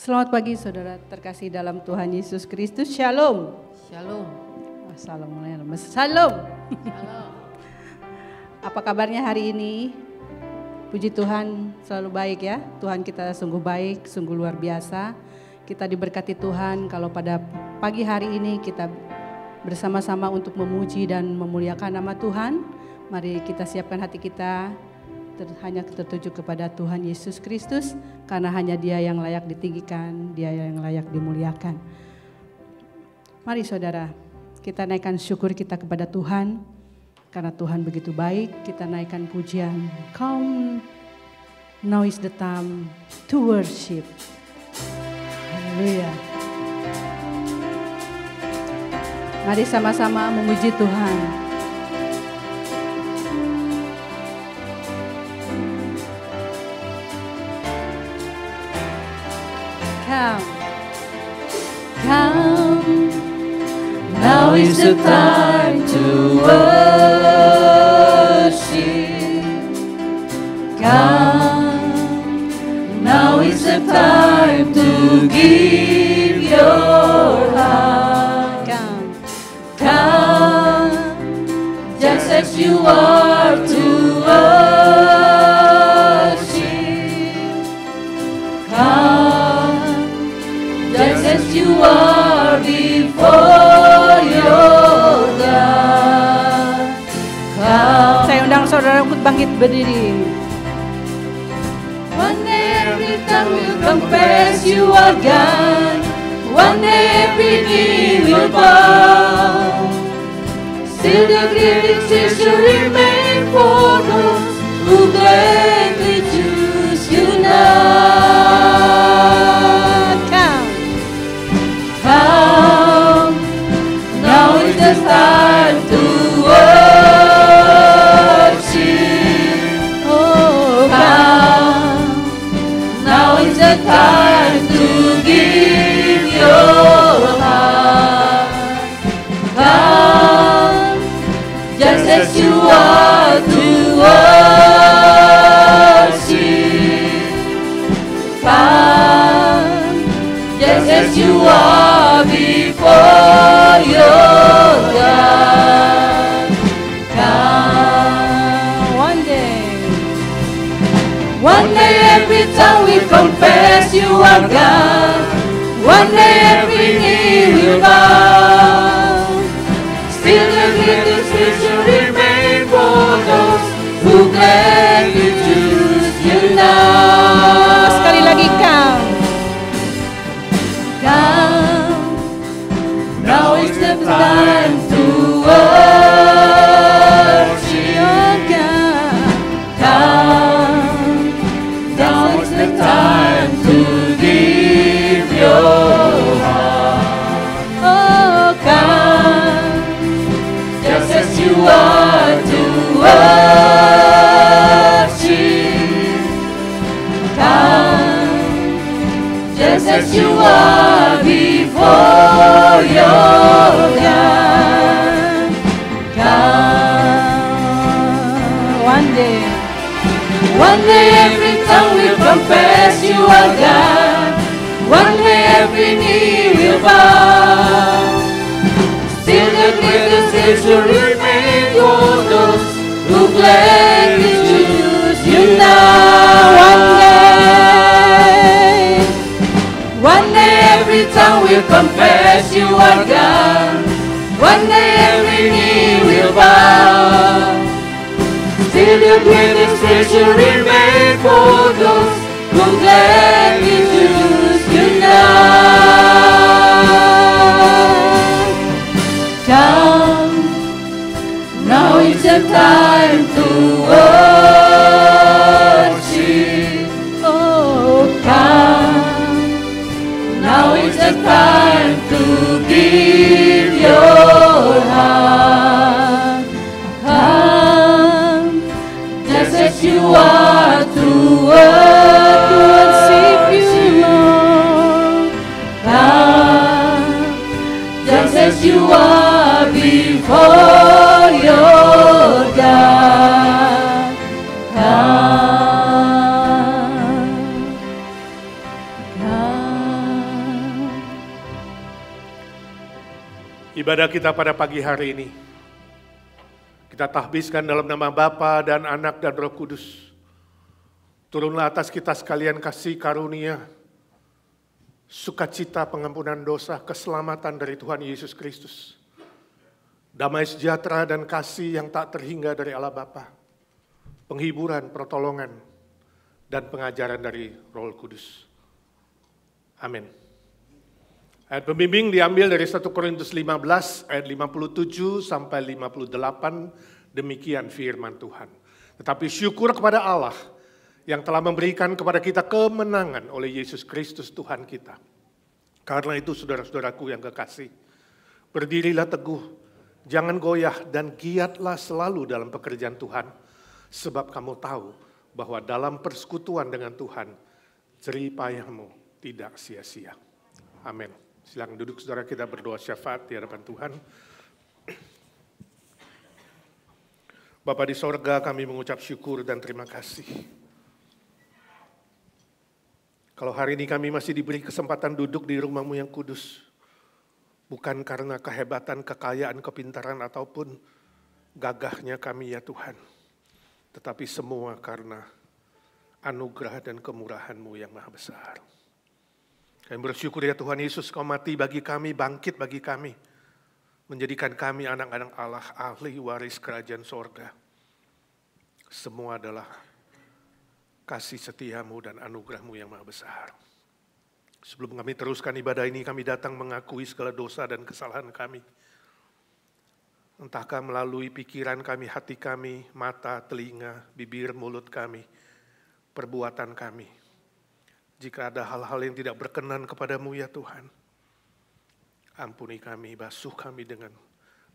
Selamat pagi saudara terkasih dalam Tuhan Yesus Kristus. Shalom. Shalom. Assalamualaikum. Shalom. Apa kabarnya hari ini? Puji Tuhan selalu baik ya. Tuhan kita sungguh baik, sungguh luar biasa. Kita diberkati Tuhan kalau pada pagi hari ini kita bersama-sama untuk memuji dan memuliakan nama Tuhan. Mari kita siapkan hati kita hanya tertuju kepada Tuhan Yesus Kristus, karena hanya Dia yang layak ditinggikan, Dia yang layak dimuliakan. Mari saudara, kita naikkan syukur kita kepada Tuhan, karena Tuhan begitu baik. Kita naikkan pujian. Come, now is the time to worship. Haleluya. Mari sama-sama memuji Tuhan. Come, now is the time to worship. Come, now is the time to give your heart. Come, just as you are to worship. Come, just as you are before your God. Come. Saya undang saudara untuk bangkit berdiri. One day every tongue will confess you are God. One day every knee will bow. Still the greatest is to remain for those who gladly choose you now. Come, now is the time to worship. Oh, come, now is the time to give your heart. Come, just as you are to worship. Come, just as you are before your God. Come. One day every tongue will confess you are God. One day every knee will bow. Still the greatest is to remain for those who gladly choose you now. Sekali lagi come. Come, now is the time to worship your God. Come, now is the time to give your heart. Oh, come, just as you are to worship. Come, just as you are before your God. Come. One day every tongue will confess you are God. One day every knee will bow. Still the greatest is to remain for those who gladly choose you now. One day every tongue will confess you are God. One day every knee will bow. Still the greatest is to remain for those who gladly choose you now. Come, now is the time to worship. Oh, come, now is the time to give your heart. Come, just as you are to worship you, Lord. Come, just as you are before your God. Ibadah kita pada pagi hari ini kita tahbiskan dalam nama Bapa dan Anak dan Roh Kudus. Turunlah atas kita sekalian kasih karunia, sukacita pengampunan dosa, keselamatan dari Tuhan Yesus Kristus. Damai sejahtera dan kasih yang tak terhingga dari Allah Bapa. Penghiburan, pertolongan, dan pengajaran dari Roh Kudus. Amin. Ayat pembimbing diambil dari 1 Korintus 15 ayat 57 sampai 58, demikian firman Tuhan. Tetapi syukur kepada Allah yang telah memberikan kepada kita kemenangan oleh Yesus Kristus Tuhan kita. Karena itu saudara-saudaraku yang kekasih, berdirilah teguh, jangan goyah dan giatlah selalu dalam pekerjaan Tuhan. Sebab kamu tahu bahwa dalam persekutuan dengan Tuhan, jerih payahmu tidak sia-sia. Amin. Silakan duduk saudara, kita berdoa syafaat di hadapan Tuhan. Bapa di sorga, kami mengucap syukur dan terima kasih. Kalau hari ini kami masih diberi kesempatan duduk di rumah-Mu yang kudus, bukan karena kehebatan, kekayaan, kepintaran, ataupun gagahnya kami ya Tuhan, tetapi semua karena anugerah dan kemurahan-Mu yang maha besar. Kami bersyukur ya Tuhan Yesus, Kau mati bagi kami, bangkit bagi kami, menjadikan kami anak-anak Allah, ahli waris kerajaan sorga. Semua adalah kasih setia-Mu dan anugerah-Mu yang maha besar. Sebelum kami teruskan ibadah ini, kami datang mengakui segala dosa dan kesalahan kami. Entahkah melalui pikiran kami, hati kami, mata, telinga, bibir, mulut kami, perbuatan kami. Jika ada hal-hal yang tidak berkenan kepadamu ya Tuhan, ampuni kami, basuh kami dengan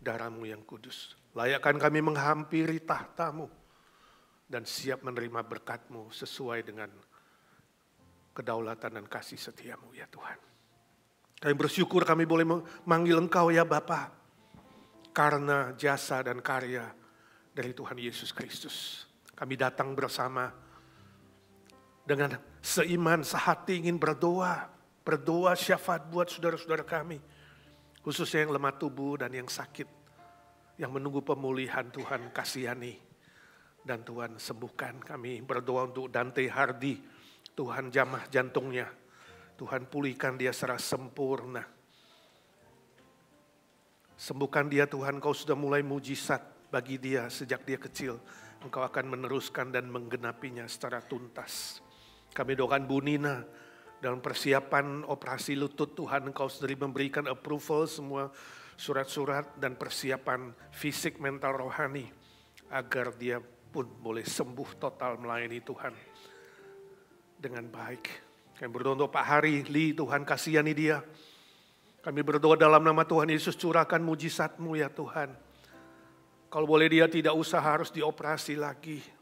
darah-Mu yang kudus. Layakkan kami menghampiri tahta-Mu dan siap menerima berkat-Mu sesuai dengan kedaulatan dan kasih setia-Mu ya Tuhan. Kami bersyukur kami boleh memanggil Engkau ya Bapa, karena jasa dan karya dari Tuhan Yesus Kristus. Kami datang bersama dengan seiman, sehati ingin berdoa syafaat buat saudara-saudara kami, khususnya yang lemah tubuh dan yang sakit, yang menunggu pemulihan. Tuhan kasihani dan Tuhan sembuhkan. Kami berdoa untuk Dante Hardy, Tuhan jamah jantungnya, Tuhan pulihkan dia secara sempurna. Sembuhkan dia Tuhan, Kau sudah mulai mujizat bagi dia sejak dia kecil. Engkau akan meneruskan dan menggenapinya secara tuntas. Kami doakan Bu Nina dalam persiapan operasi lutut. Tuhan, Engkau sendiri memberikan approval semua surat-surat dan persiapan fisik, mental, rohani, agar dia pun boleh sembuh total melayani Tuhan dengan baik. Kami berdoa untuk Pak Hari Lee, Tuhan kasihani dia. Kami berdoa dalam nama Tuhan Yesus, curahkan mujizat-Mu ya Tuhan. Kalau boleh dia tidak usah harus dioperasi lagi.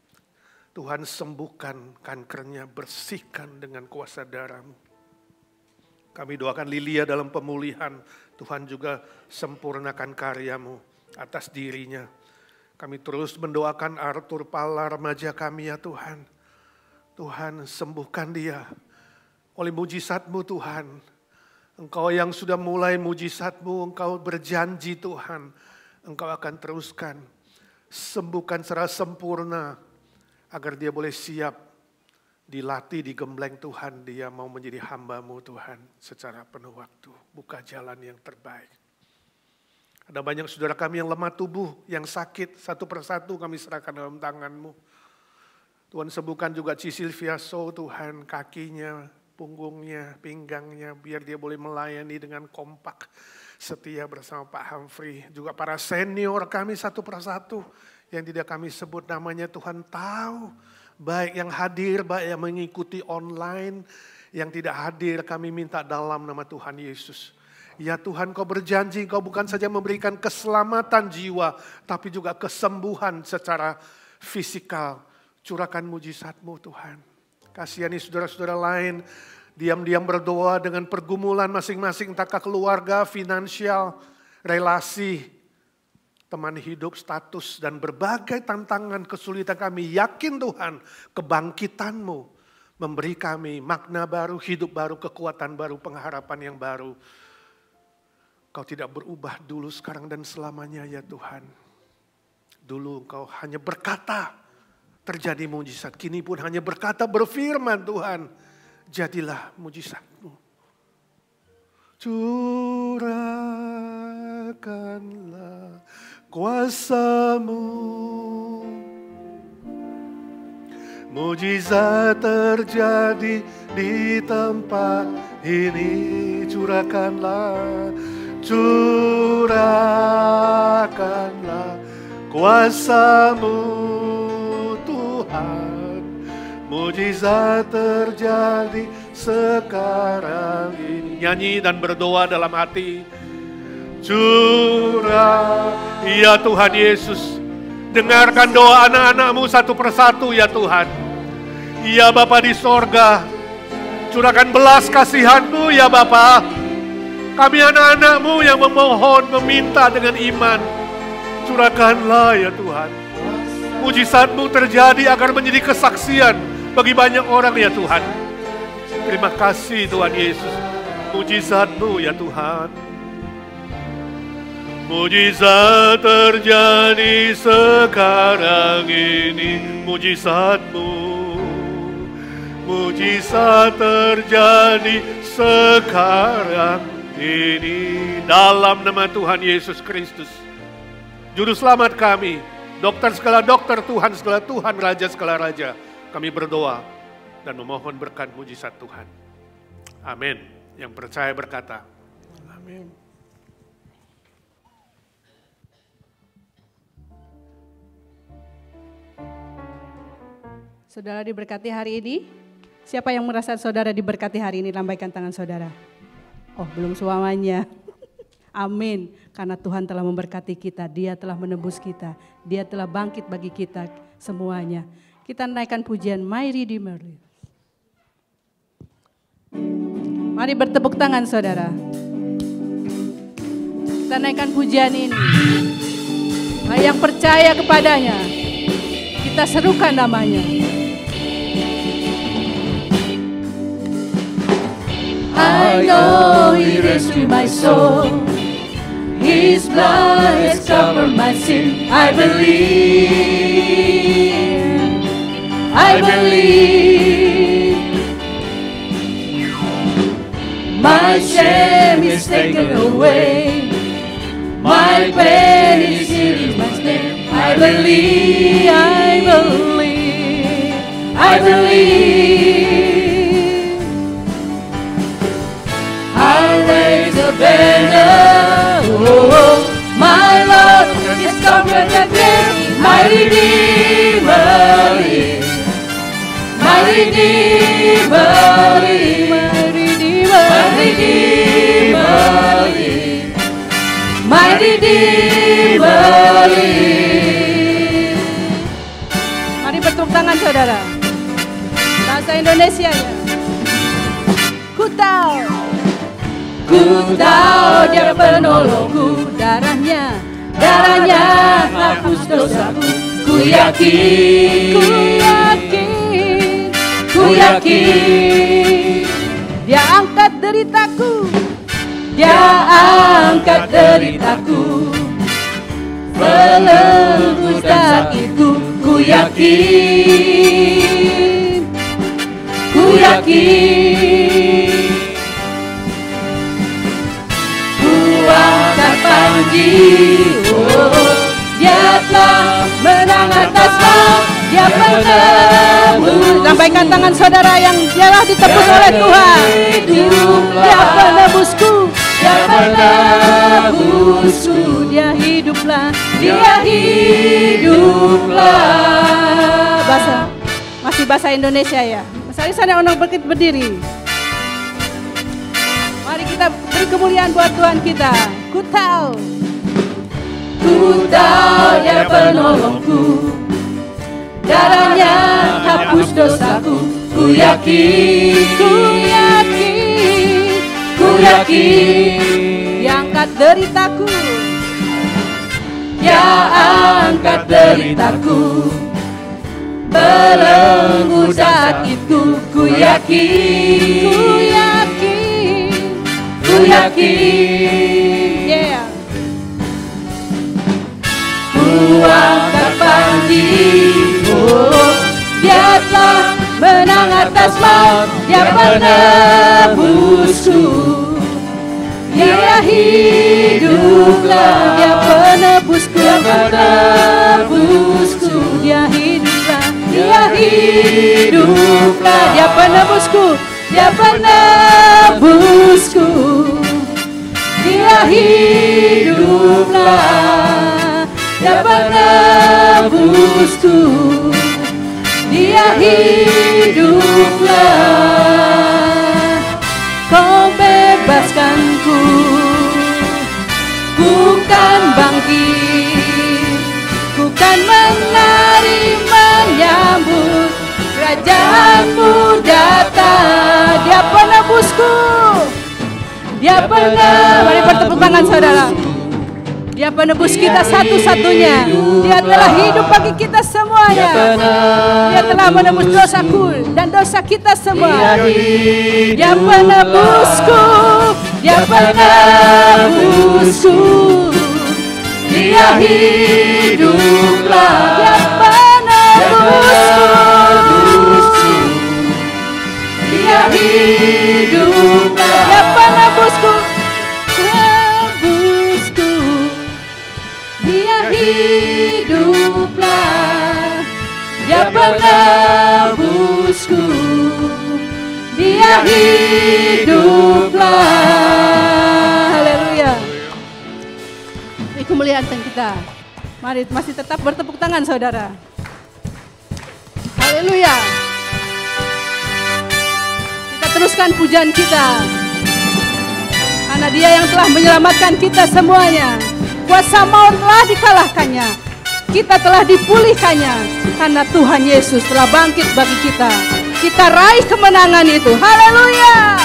Tuhan sembuhkan kankernya, bersihkan dengan kuasa darah-Mu. Kami doakan Lilia dalam pemulihan. Tuhan juga sempurnakan karya-Mu atas dirinya. Kami terus mendoakan Arthur Pala, remaja kami ya Tuhan. Tuhan sembuhkan dia oleh mujizat-Mu Tuhan. Engkau yang sudah mulai mujizat-Mu, Engkau berjanji Tuhan, Engkau akan teruskan. Sembuhkan secara sempurna, agar dia boleh siap dilatih, digembleng Tuhan. Dia mau menjadi hamba-Mu Tuhan secara penuh waktu. Buka jalan yang terbaik. Ada banyak saudara kami yang lemah tubuh, yang sakit. Satu persatu kami serahkan dalam tangan-Mu. Tuhan sembuhkan juga Cisil Viaso Tuhan, kakinya, punggungnya, pinggangnya. Biar dia boleh melayani dengan kompak, setia bersama Pak Humphrey. Juga para senior kami satu persatu. Yang tidak kami sebut namanya, Tuhan tahu. Baik yang hadir, baik yang mengikuti online. Yang tidak hadir kami minta dalam nama Tuhan Yesus. Ya Tuhan, Kau berjanji, Kau bukan saja memberikan keselamatan jiwa, tapi juga kesembuhan secara fisikal. Curahkan mujizat-Mu Tuhan. Kasihani saudara-saudara lain, diam-diam berdoa dengan pergumulan masing-masing, entahkah keluarga, finansial, relasi, teman hidup, status, dan berbagai tantangan, kesulitan kami. Yakin Tuhan, kebangkitan-Mu memberi kami makna baru, hidup baru, kekuatan baru, pengharapan yang baru. Engkau tidak berubah dulu, sekarang, dan selamanya ya Tuhan. Dulu Engkau hanya berkata, terjadi mujizat. Kini pun hanya berkata, berfirman Tuhan, jadilah mujizat-Mu. Curahkanlah kuasa-Mu. Mujizat terjadi di tempat ini. Curahkanlah, curahkanlah kuasa-Mu Tuhan. Mujizat terjadi sekarang ini. Nyanyi dan berdoa dalam hati. Curah, ya Tuhan Yesus. Dengarkan doa anak-anak-Mu satu persatu ya Tuhan. Ya Bapa di sorga, curahkan belas kasihan-Mu ya Bapa. Kami anak-anak-Mu yang memohon, meminta dengan iman. Curahkanlah ya Tuhan. Mujizat-Mu terjadi agar menjadi kesaksian bagi banyak orang ya Tuhan. Terima kasih Tuhan Yesus. Mujizat-Mu ya Tuhan. Mujizat terjadi sekarang ini. Mujizat-Mu. Mujizat terjadi sekarang ini. Dalam nama Tuhan Yesus Kristus, Juru Selamat kami, dokter segala dokter, Tuhan segala Tuhan, Raja segala Raja, kami berdoa dan memohon berkat mujizat Tuhan. Amin. Yang percaya berkata, amin. Saudara diberkati hari ini. Siapa yang merasa saudara diberkati hari ini? Lambaikan tangan saudara. Oh, belum semuanya. Amin. Karena Tuhan telah memberkati kita. Dia telah menebus kita. Dia telah bangkit bagi kita semuanya. Kita naikkan pujian My Redeemer. Mari bertepuk tangan saudara. Kita naikkan pujian ini. Yang percaya kepadanya, kita serukan namanya. I know He rescued my soul. His blood has covered my sin. I believe. I believe. My shame is taken away. My pain is healed in my name. I believe. I believe. I believe. I'll raise a banner, oh, my Lord is conquered the grave, my Redeemer is, my Redeemer is, my Redeemer is, my Redeemer is. Mari bertepuk tangan saudara. Bahasa Indonesia ya. Ku tahu Dia penolongku, darahnya hapus dosaku. Ku yakin Dia angkat deritaku, belenggu sakitku. Ku yakin angkat panji, oh, Dia telah menang atas maut, Dia penebus. Lambaikan tangan saudara yang telah ditebus oleh Tuhan. Dia penebusku, Dia penebusku. Dia hiduplah. Masih bahasa Indonesia ya. Mas Arisan yang orang berdiri. Mari kita beri kemuliaan buat Tuhan kita. Ku tahu Dia penolongku, darahnya hapus dosaku. Ku yakin Dia angkat deritaku, belenggu sakitku. Ku yakin penebusku, Dia hiduplah, Dia penebusku, Dia penebusku, Dia hiduplah, Dia hiduplah, Dia penebusku, Dia penebusku, Dia hiduplah, Dia penebusku, Dia hiduplah. Kau bebaskanku, ku kan bangkit, ku kan menari menyambut kerajaanmu datang. Dia penebusku, Dia penebus. Mari bertepuk tangan saudara. Dia penebus kita satu-satunya. Dia telah hidup bagi kita semuanya. Dia telah menebus dosaku dan dosa kita semua. Dia penebusku, Dia penebusku, Dia hiduplah, Dia penebusku, Dia hiduplah, Dia penebusku, Dia hiduplah, Dia penebusku, Dia hiduplah. Haleluya. Ini kemuliaan kita. Mari masih tetap bertepuk tangan saudara. Haleluya. Kita teruskan pujian kita. Karena Dia yang telah menyelamatkan kita semuanya. Kuasa maut telah dikalahkannya. Kita telah dipulihkannya. Karena Tuhan Yesus telah bangkit bagi kita. Kita raih kemenangan itu. Haleluya.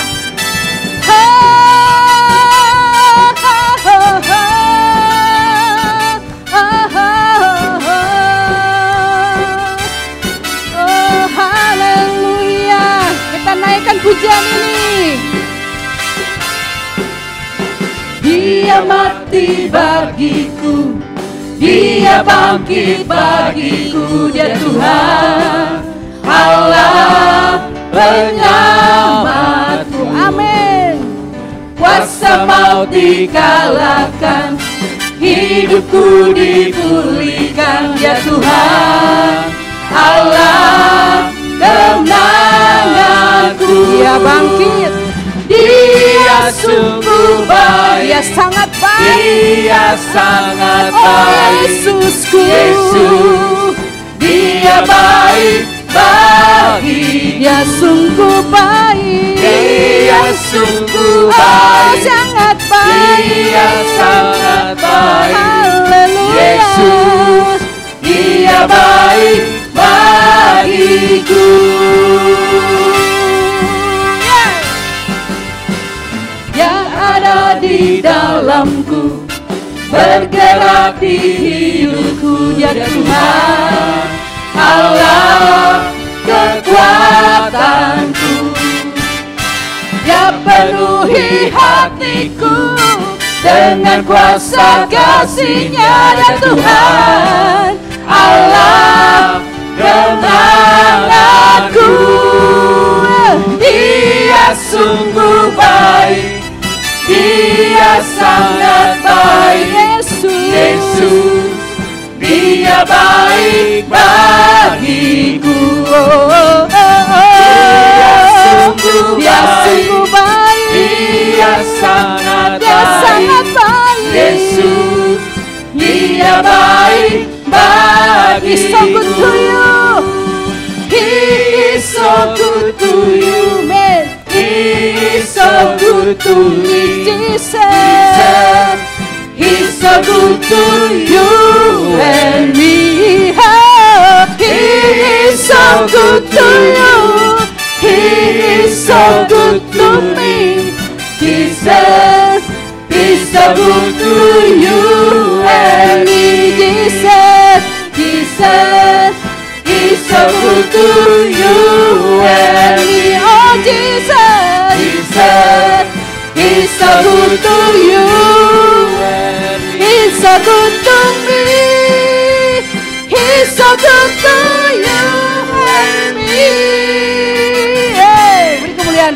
Oh, haleluya. Kita naikkan pujian ini. Dia mati bagiku, Dia bangkit bagiku, Dia Tuhan Allah penyelamatku. Amin. Kuasa maut dikalahkan, hidupku dipulihkan, Dia Tuhan Allah kemenanganku. Dia bangkit. Dia sungguh baik, Dia sangat baik. Dia sangat Oh baik, Yesusku, Yesus, Dia baik bagi, Dia sungguh baik. Dia sungguh Oh baik, sangat baik. Dia sangat baik, Haleluya. Yesus, Dia baik bagiku. Yang ada di dalamku, bergerak di hidupku, Dia Tuhan Allah kekuatanku. Dia penuhi hatiku dengan kuasa kasih-Nya, Dia Tuhan Allah kemenanganku. Dia sungguh baik, Dia sangat baik, Yesus, Dia baik bagiku. Dia sungguh baik, Dia sangat baik, Yesus, Dia baik bagiku. He's so good to you. He is so good to you, man. He is so good to me, Jesus. He's so good to you and me. Oh, He is so good to you. He is so good to me. Jesus, He's so good to you and me. Jesus, Jesus, He's so good to you and me. oh Jesus, Jesus, He's so good to you and me. He's so good to me. He's so good to you and me. Hey, beri kemuliaan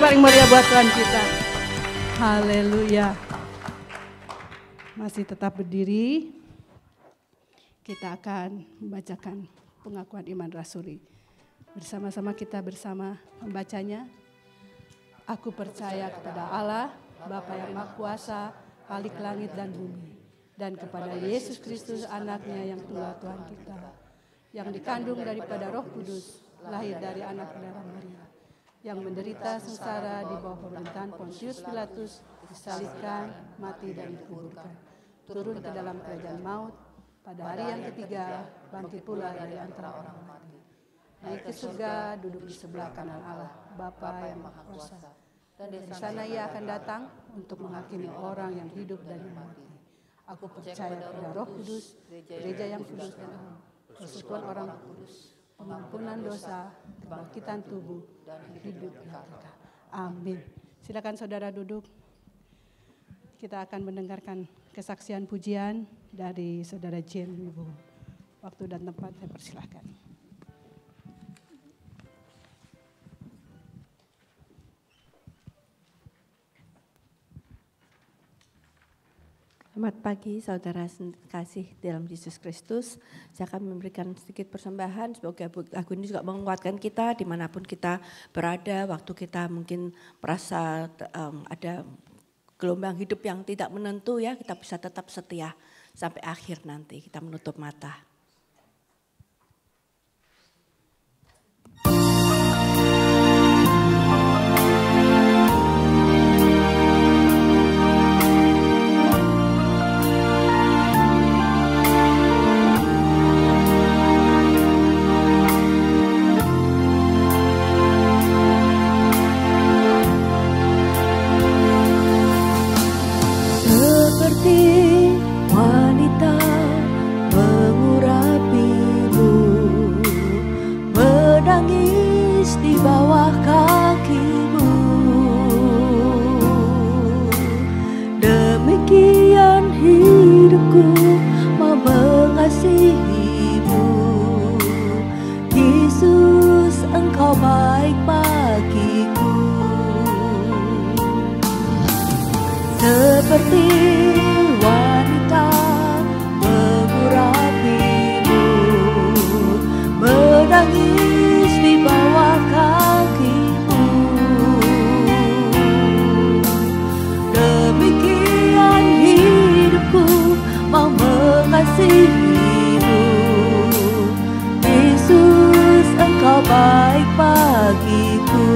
masih tetap berdiri, kita akan membacakan pengakuan iman rasuli. Bersama-sama kita membacanya. Aku percaya kepada Allah, Bapa yang Maha Kuasa, Khalik langit dan bumi, dan kepada Yesus Kristus anaknya yang tunggal Tuhan kita, yang dikandung daripada Roh Kudus, lahir dari anak darah Maria, yang menderita sengsara di bawah pemerintahan Pontius Pilatus, disalibkan, mati dan dikuburkan, turun ke dalam kerajaan maut, pada hari yang ketiga bangkit pula dari antara orang mati, naik ke surga, duduk di sebelah kanan Allah, Bapa yang Maha Kuasa, dan dari sana Ia akan datang untuk menghakimi orang yang hidup dan yang mati. Aku percaya pada Roh Kudus, gereja yang kudus dan umum, persekutuan orang kudus, pengampunan dosa, kebangkitan tubuh, dan hidup yang kekal. Amin. Silakan saudara duduk. Kita akan mendengarkan kesaksian pujian dari saudara Jane Wibowo. Waktu dan tempat saya persilahkan. Selamat pagi saudara kasih dalam Yesus Kristus. Saya akan memberikan sedikit persembahan. Semoga lagu ini juga menguatkan kita dimanapun kita berada. Waktu kita mungkin merasa ada gelombang hidup yang tidak menentu ya. Kita bisa tetap setia sampai akhir nanti. Kita menutup mata. Seperti wanita mengurapimu, menangis di bawah kakimu. Demikian hidupku mau mengasihimu. Yesus, Engkau baik bagiku.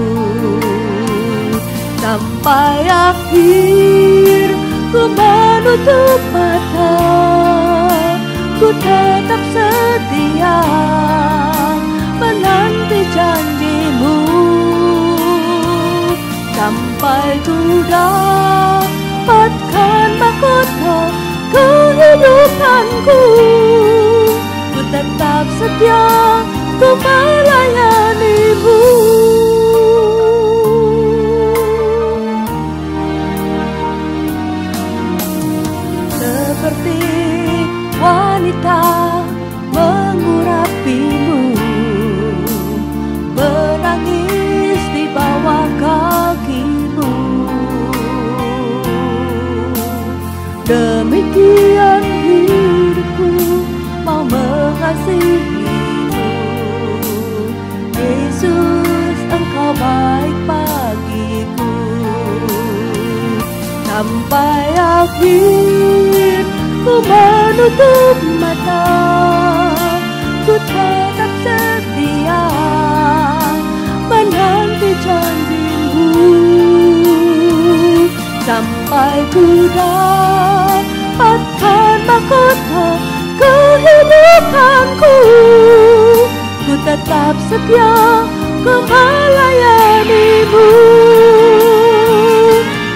Sampai akhir ku menutup mata, ku tetap setia menanti janjimu. Sampai ku dapatkan mahkota kehidupanku, ku tetap setia, ku melayanimu. Seperti wanita mengurapimu, menangis di bawah kakimu. Demikian hidupku mau mengasihimu. Yesus, Engkau baik bagiku. Sampai akhir ku menutup mata, ku tetap setia menanti janjimu. Sampai ku dapatkan mahkota kehidupanku, ku tetap setia, ku melayanimu.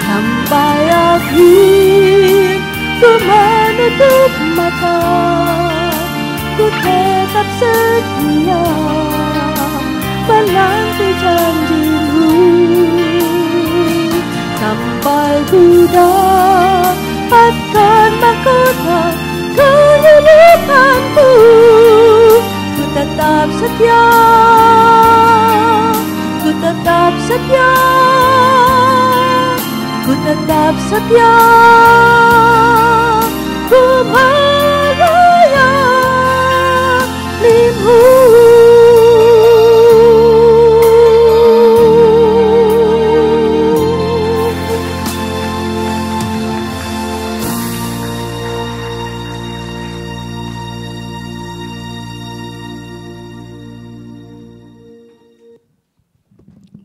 Sampai akhir ku menutup mata, ku tetap setia menanti janjimu. Sampai ku dapatkan mahkota kehidupanku, ku tetap setia, ku tetap setia, ku tetap setia ku melayanimu.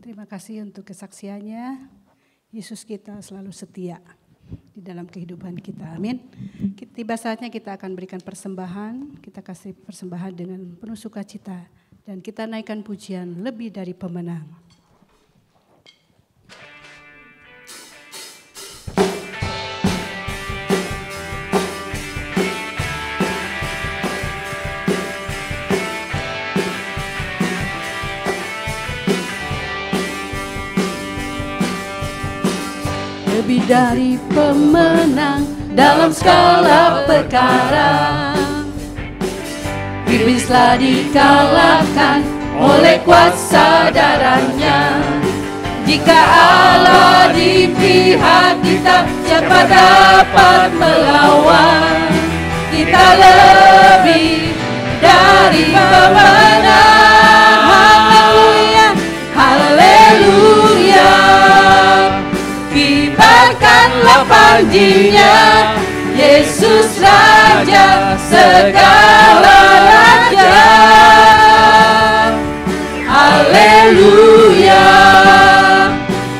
Terima kasih untuk kesaksiannya. Yesus kita selalu setia di dalam kehidupan kita. Amin. Tiba saatnya kita akan berikan persembahan. Kita kasih persembahan dengan penuh sukacita. Dan kita naikkan pujian lebih dari pemenang. Lebih dari pemenang dalam segala perkara. Iblislah dikalahkan oleh kuasa darahnya. Jika Allah di pihak kita, siapa dapat melawan? Kita lebih dari pemenang. Haleluya, haleluya. Kibarkanlah panjinya, Yesus Raja segala raja. Haleluya,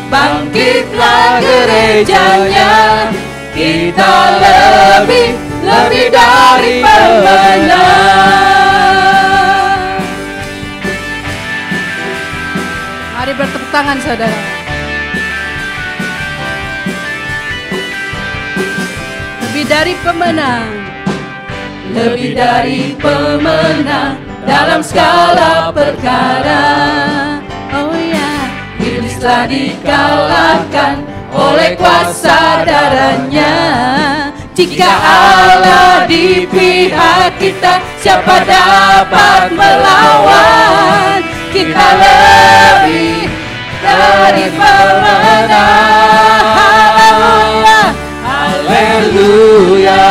bangkitlah gerejanya, kita lebih dari pemenang. Mari bertepuk tangan saudara. Lebih dari pemenang. Lebih dari pemenang dalam segala perkara. Oh ya, iblislah dikalahkan oleh kuasa darahnya. Jika Allah di pihak kita, siapa dapat melawan? Kita lebih dari pemenang. Haleluya, haleluya.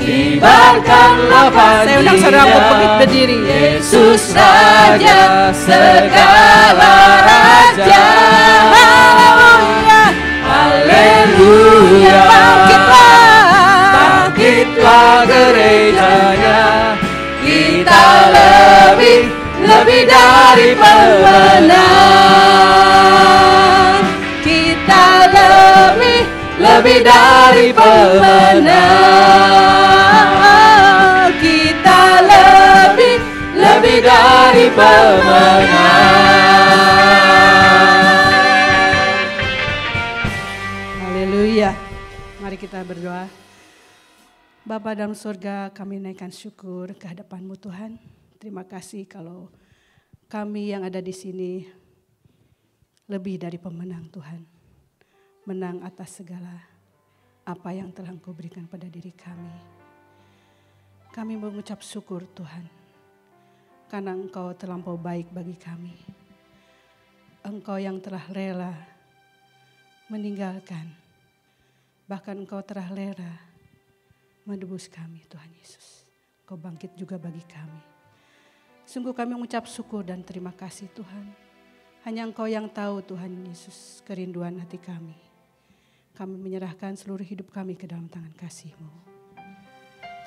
Kibarkanlah panjinya, Saya undang saudara untuk bangkit berdiri. Yesus Raja segala raja. Haleluya, haleluya. Bangkitlah gerejanya, kita lebih dari pemenang. Kita lebih dari pemenang. Kita lebih dari pemenang. Haleluya. Mari kita berdoa. Bapa dalam surga, kami naikkan syukur ke hadapan-Mu Tuhan. Terima kasih kalau kami yang ada di sini lebih dari pemenang Tuhan. Menang atas segala apa yang telah Engkau berikan pada diri kami. Kami mengucap syukur Tuhan, karena Engkau terlampau baik bagi kami. Engkau yang telah rela meninggalkan, bahkan Engkau telah rela menebus kami Tuhan Yesus. Engkau bangkit juga bagi kami. Sungguh kami mengucap syukur dan terima kasih Tuhan. Hanya Engkau yang tahu Tuhan Yesus kerinduan hati kami. Kami menyerahkan seluruh hidup kami ke dalam tangan kasih-Mu.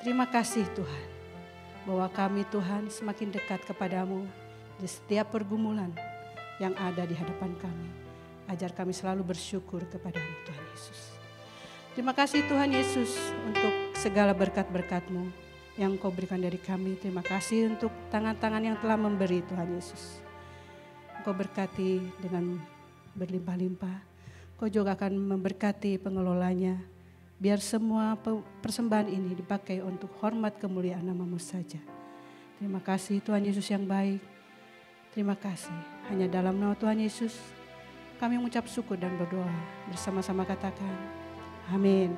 Terima kasih Tuhan, bahwa kami Tuhan semakin dekat kepadamu di setiap pergumulan yang ada di hadapan kami. Ajar kami selalu bersyukur kepadamu Tuhan Yesus. Terima kasih Tuhan Yesus untuk segala berkat-berkat-Mu yang Engkau berikan dari kami. Terima kasih untuk tangan-tangan yang telah memberi Tuhan Yesus. Engkau berkati dengan berlimpah-limpah. Engkau juga akan memberkati pengelolanya. Biar semua persembahan ini dipakai untuk hormat kemuliaan nama-Mu saja. Terima kasih Tuhan Yesus yang baik. Terima kasih. Hanya dalam nama Tuhan Yesus kami mengucap syukur dan berdoa. Bersama-sama katakan amin.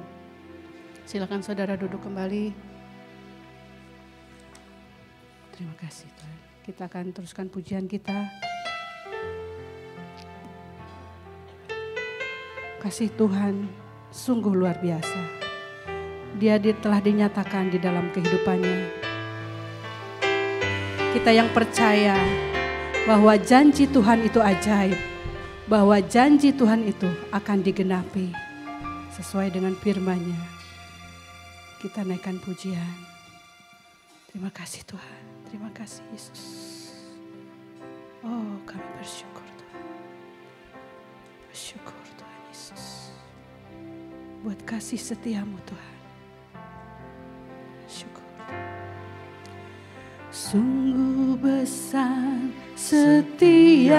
Silakan saudara duduk kembali. Terima kasih Tuhan. Kita akan teruskan pujian kita. Kasih Tuhan sungguh luar biasa. dia telah dinyatakan di dalam kehidupannya. Kita yang percaya bahwa janji Tuhan itu ajaib, bahwa janji Tuhan itu akan digenapi sesuai dengan firman-Nya. Kita naikkan pujian. Terima kasih Tuhan, terima kasih Yesus. Oh, kami bersyukur Tuhan. Bersyukur Tuhan Yesus. Buat kasih setiamu Tuhan. Syukur. Sungguh besar setiamu,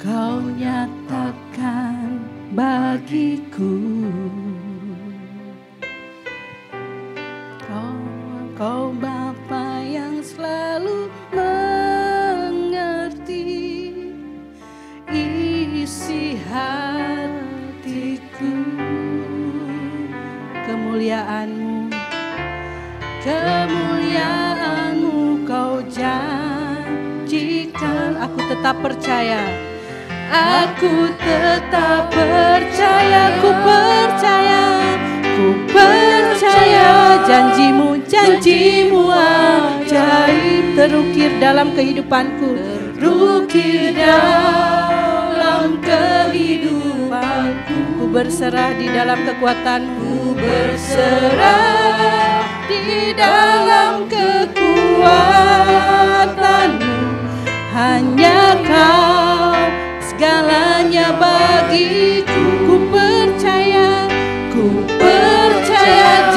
Kau nyatakan bagiku. Kau Bapa yang selalu mengerti isi hatiku. Kemuliaan-Mu Kau janjikan. Aku tetap percaya, aku tetap percaya, ku percaya janji-Mu ajaib terukir dalam kehidupanku, ku berserah di dalam kekuatan-Mu, berserah di dalam kekuatan-Mu. Hanya Kau segalanya bagiku. Ku percaya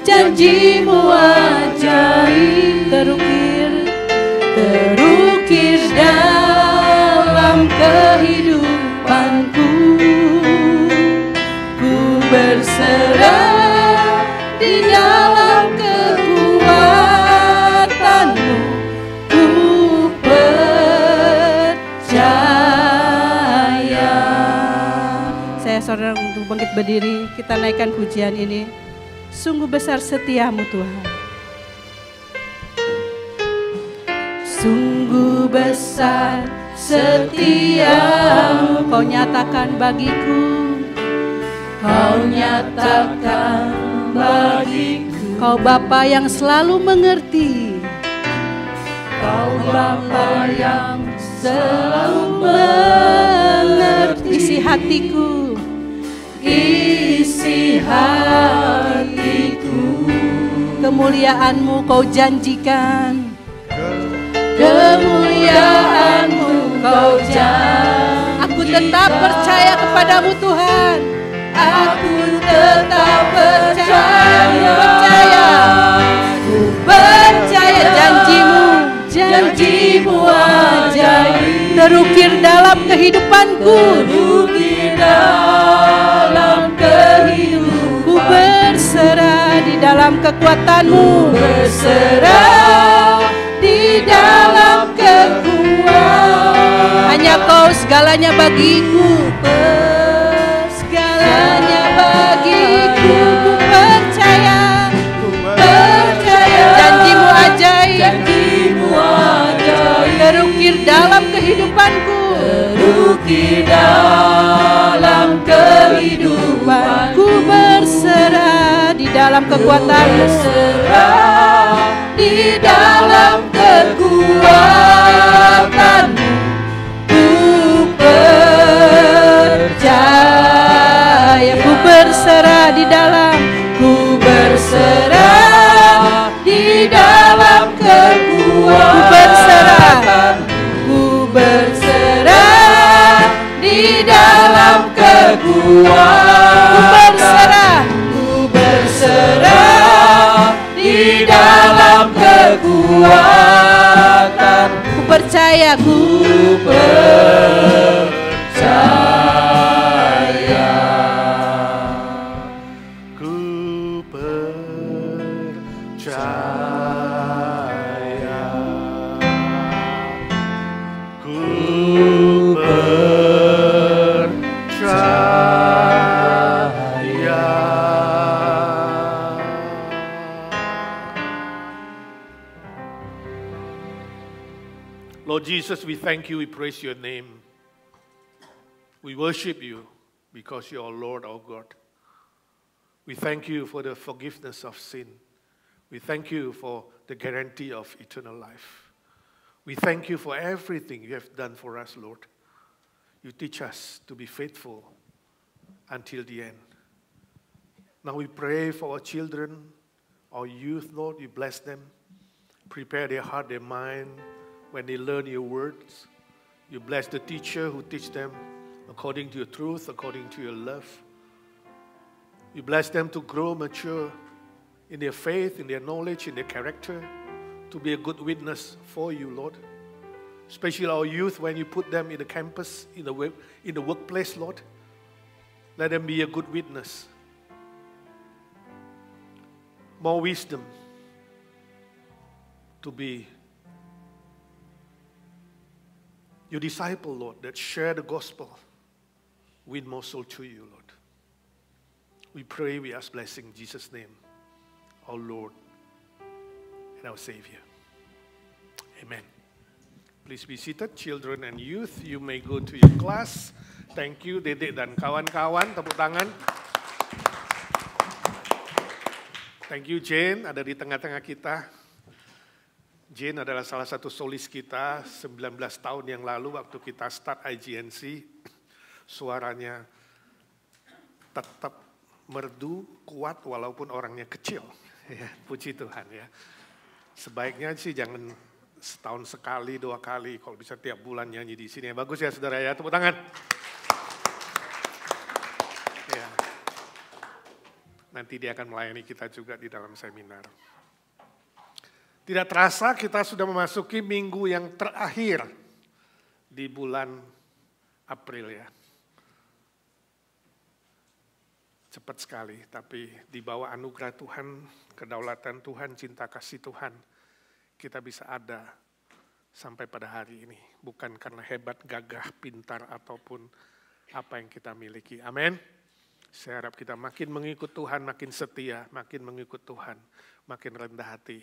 janji-Mu ajaib terukir dalam kehidupanku. Ku berserah di dalam kekuatan-Mu. Ku percaya. Saya saudara untuk bangkit berdiri, kita naikkan pujian ini. Sungguh besar setiamu Tuhan. Sungguh besar setiamu, Kau nyatakan bagiku. Kau Bapa yang selalu mengerti. Kau Bapa yang selalu mengerti isi hatiku. Kemuliaan-Mu Kau janjikan. Aku tetap percaya kepadamu Tuhan. Aku tetap percaya. Ku percaya janji-Mu ajaib terukir dalam kehidupanku. Ku berserah di dalam kekuatan-Mu, hanya Kau segalanya bagiku. Ku percaya janji-Mu ajaib terukir dalam kehidupanku. Ku berserah di dalam kekuatan-Mu, ku berserah di dalam kekuatan. Ku berserah di dalam kekuatan. Ku berserah di dalam kekuatan. Ku percaya. Lord Jesus, we thank you, we praise your name. We worship you. We because you are Lord our God. We thank you for the forgiveness of sin. We thank you for the guarantee of eternal life. We thank you for everything you have done for us, Lord. You teach us to be faithful until the end. Now we pray for our children, our youth, Lord. You bless them. Prepare their heart, their mind when they learn your words. You bless the teacher who teach them according to your truth, according to your love. You bless them to grow mature in their faith, in their knowledge, in their character, to be a good witness for you, Lord. Especially our youth, when you put them in the campus, in the workplace, Lord. Let them be a good witness. More wisdom to be your disciple, Lord, that share the gospel, win more soul to you, Lord. We pray, we ask blessing in Jesus' name, our Lord and our Savior. Amen. Please be seated, children and youth. You may go to your class. Thank you, Dedek dan kawan-kawan. Tepuk tangan. Thank you, Jane, ada di tengah-tengah kita. Jane adalah salah satu solis kita 19 tahun yang lalu waktu kita start IGNC. Suaranya tetap merdu, kuat walaupun orangnya kecil. Ya, puji Tuhan ya. Sebaiknya sih jangan setahun sekali, 2 kali, kalau bisa tiap bulan nyanyi di sini. Bagus ya saudara ya, tepuk tangan. Ya. Nanti dia akan melayani kita juga di dalam seminar. Tidak terasa kita sudah memasuki minggu yang terakhir di bulan April ya. Cepat sekali, tapi di bawah anugerah Tuhan, kedaulatan Tuhan, cinta kasih Tuhan, kita bisa ada sampai pada hari ini. Bukan karena hebat, gagah, pintar, ataupun apa yang kita miliki. Amin. Saya harap kita makin mengikut Tuhan, makin setia, makin mengikut Tuhan, makin rendah hati,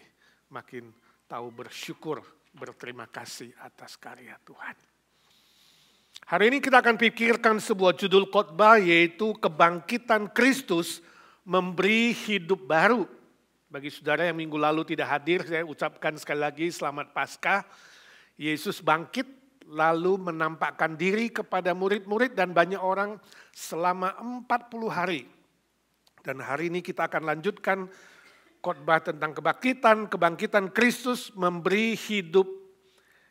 makin tahu bersyukur, berterima kasih atas karya Tuhan. Hari ini kita akan pikirkan sebuah judul khotbah yaitu Kebangkitan Kristus Memberi Hidup Baru. Bagi saudara yang minggu lalu tidak hadir, saya ucapkan sekali lagi selamat Paskah. Yesus bangkit lalu menampakkan diri kepada murid-murid dan banyak orang selama 40 hari. Dan hari ini kita akan lanjutkan khotbah tentang kebangkitan Kristus memberi hidup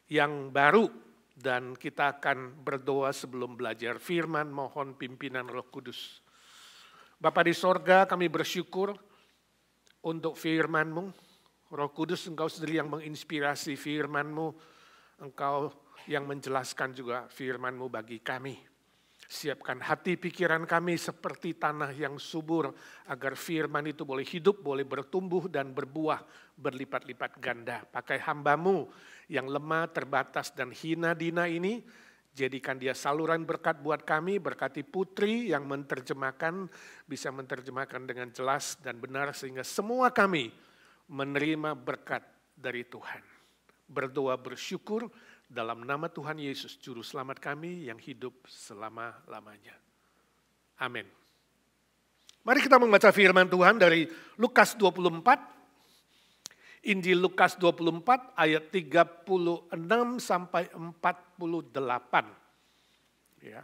yang baru. Dan kita akan berdoa sebelum belajar firman, mohon pimpinan Roh Kudus. Bapa di sorga, kami bersyukur untuk firman-Mu. Roh Kudus, Engkau sendiri yang menginspirasi firman-Mu. Engkau yang menjelaskan juga firman-Mu bagi kami. Siapkan hati pikiran kami seperti tanah yang subur, agar firman itu boleh hidup, boleh bertumbuh dan berbuah berlipat-lipat ganda. Pakai hamba-Mu yang lemah, terbatas dan hina dina ini, jadikan dia saluran berkat buat kami. Berkati Putri yang menerjemahkan, bisa menerjemahkan dengan jelas dan benar sehingga semua kami menerima berkat dari Tuhan. Berdoa bersyukur dalam nama Tuhan Yesus, Juru Selamat kami yang hidup selama-lamanya. Amin. Mari kita membaca firman Tuhan dari Lukas 24. Injil Lukas 24 ayat 36 sampai 48. Ya.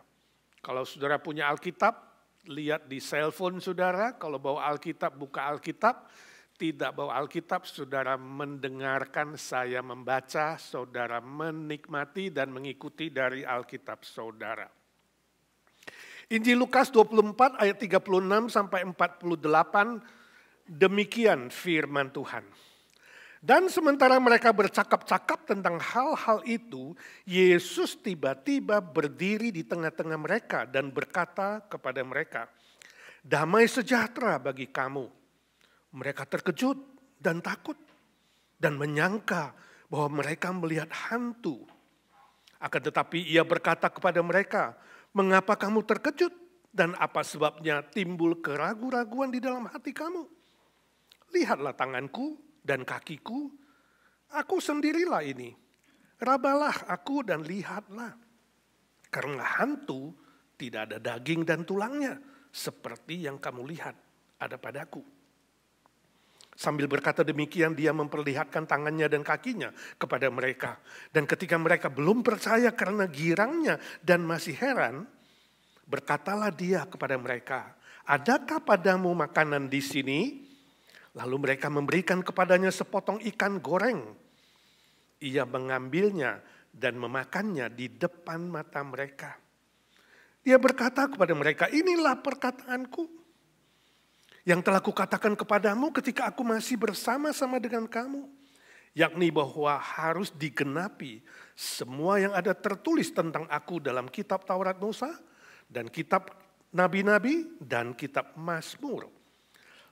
Kalau saudara punya Alkitab, lihat di cellphone saudara. Kalau bawa Alkitab, buka Alkitab. Tidak bawa Alkitab, saudara mendengarkan saya membaca, saudara menikmati dan mengikuti dari Alkitab saudara. Injil Lukas 24 ayat 36 sampai 48, demikian firman Tuhan. Dan sementara mereka bercakap-cakap tentang hal-hal itu, Yesus tiba-tiba berdiri di tengah-tengah mereka dan berkata kepada mereka, "Damai sejahtera bagi kamu." Mereka terkejut dan takut dan menyangka bahwa mereka melihat hantu. Akan tetapi ia berkata kepada mereka, "Mengapa kamu terkejut dan apa sebabnya timbul keraguan-raguan di dalam hati kamu? Lihatlah tanganku dan kakiku, aku sendirilah ini. Rabalah aku dan lihatlah. Karena hantu tidak ada daging dan tulangnya, seperti yang kamu lihat ada padaku. Sambil berkata demikian, dia memperlihatkan tangannya dan kakinya kepada mereka. Dan ketika mereka belum percaya karena girangnya dan masih heran, berkatalah dia kepada mereka, adakah padamu makanan di sini? Lalu mereka memberikan kepadanya sepotong ikan goreng. Ia mengambilnya dan memakannya di depan mata mereka. Dia berkata kepada mereka, inilah perkataanku yang telah kukatakan kepadamu ketika aku masih bersama-sama dengan kamu. Yakni bahwa harus digenapi semua yang ada tertulis tentang aku dalam kitab Taurat Musa dan kitab Nabi-Nabi dan kitab Mazmur.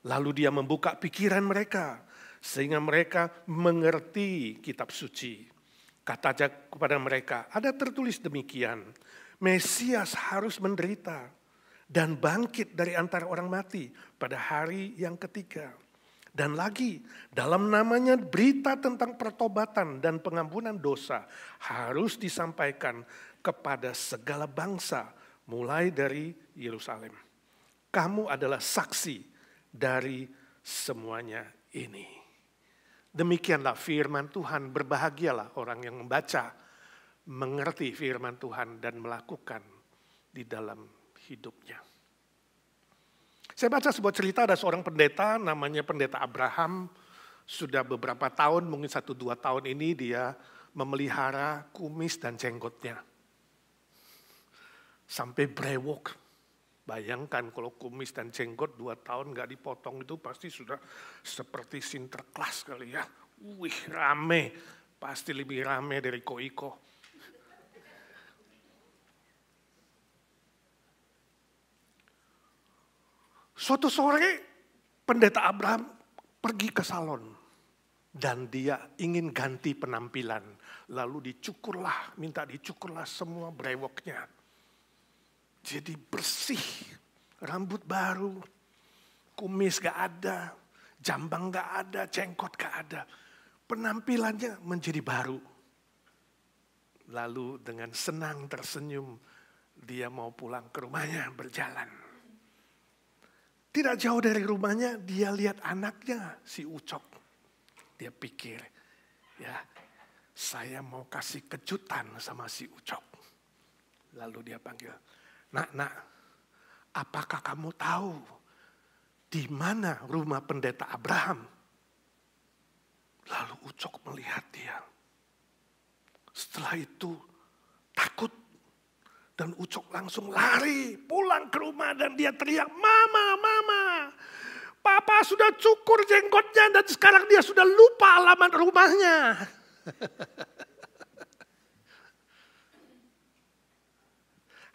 Lalu dia membuka pikiran mereka sehingga mereka mengerti kitab suci. Katanya kepada mereka, ada tertulis demikian, Mesias harus menderita dan bangkit dari antara orang mati pada hari yang ketiga. Dan lagi, dalam namanya berita tentang pertobatan dan pengampunan dosa harus disampaikan kepada segala bangsa mulai dari Yerusalem. Kamu adalah saksi dari semuanya ini. Demikianlah firman Tuhan, berbahagialah orang yang membaca, mengerti firman Tuhan dan melakukan di dalam hidupnya. Saya baca sebuah cerita, ada seorang pendeta namanya pendeta Abraham. Sudah beberapa tahun, mungkin 1-2 tahun ini dia memelihara kumis dan jenggotnya. Sampai brewok. Bayangkan kalau kumis dan jenggot 2 tahun gak dipotong itu pasti sudah seperti Sinterklas kali ya. Wih rame, pasti lebih rame dari Koiko. Suatu sore pendeta Abraham pergi ke salon dan dia ingin ganti penampilan. Lalu minta dicukurlah semua brewoknya. Jadi bersih, rambut baru, kumis gak ada, jambang gak ada, jenggot gak ada. Penampilannya menjadi baru. Lalu dengan senang tersenyum dia mau pulang ke rumahnya berjalan. Tidak jauh dari rumahnya dia lihat anaknya si Ucok. Dia pikir, ya saya mau kasih kejutan sama si Ucok. Lalu dia panggil, nak, apakah kamu tahu di mana rumah pendeta Abraham? Lalu Ucok melihat dia. Setelah itu takut. Dan Ucok langsung lari pulang ke rumah dan dia teriak, Mama, Papa sudah cukur jenggotnya dan sekarang dia sudah lupa alamat rumahnya.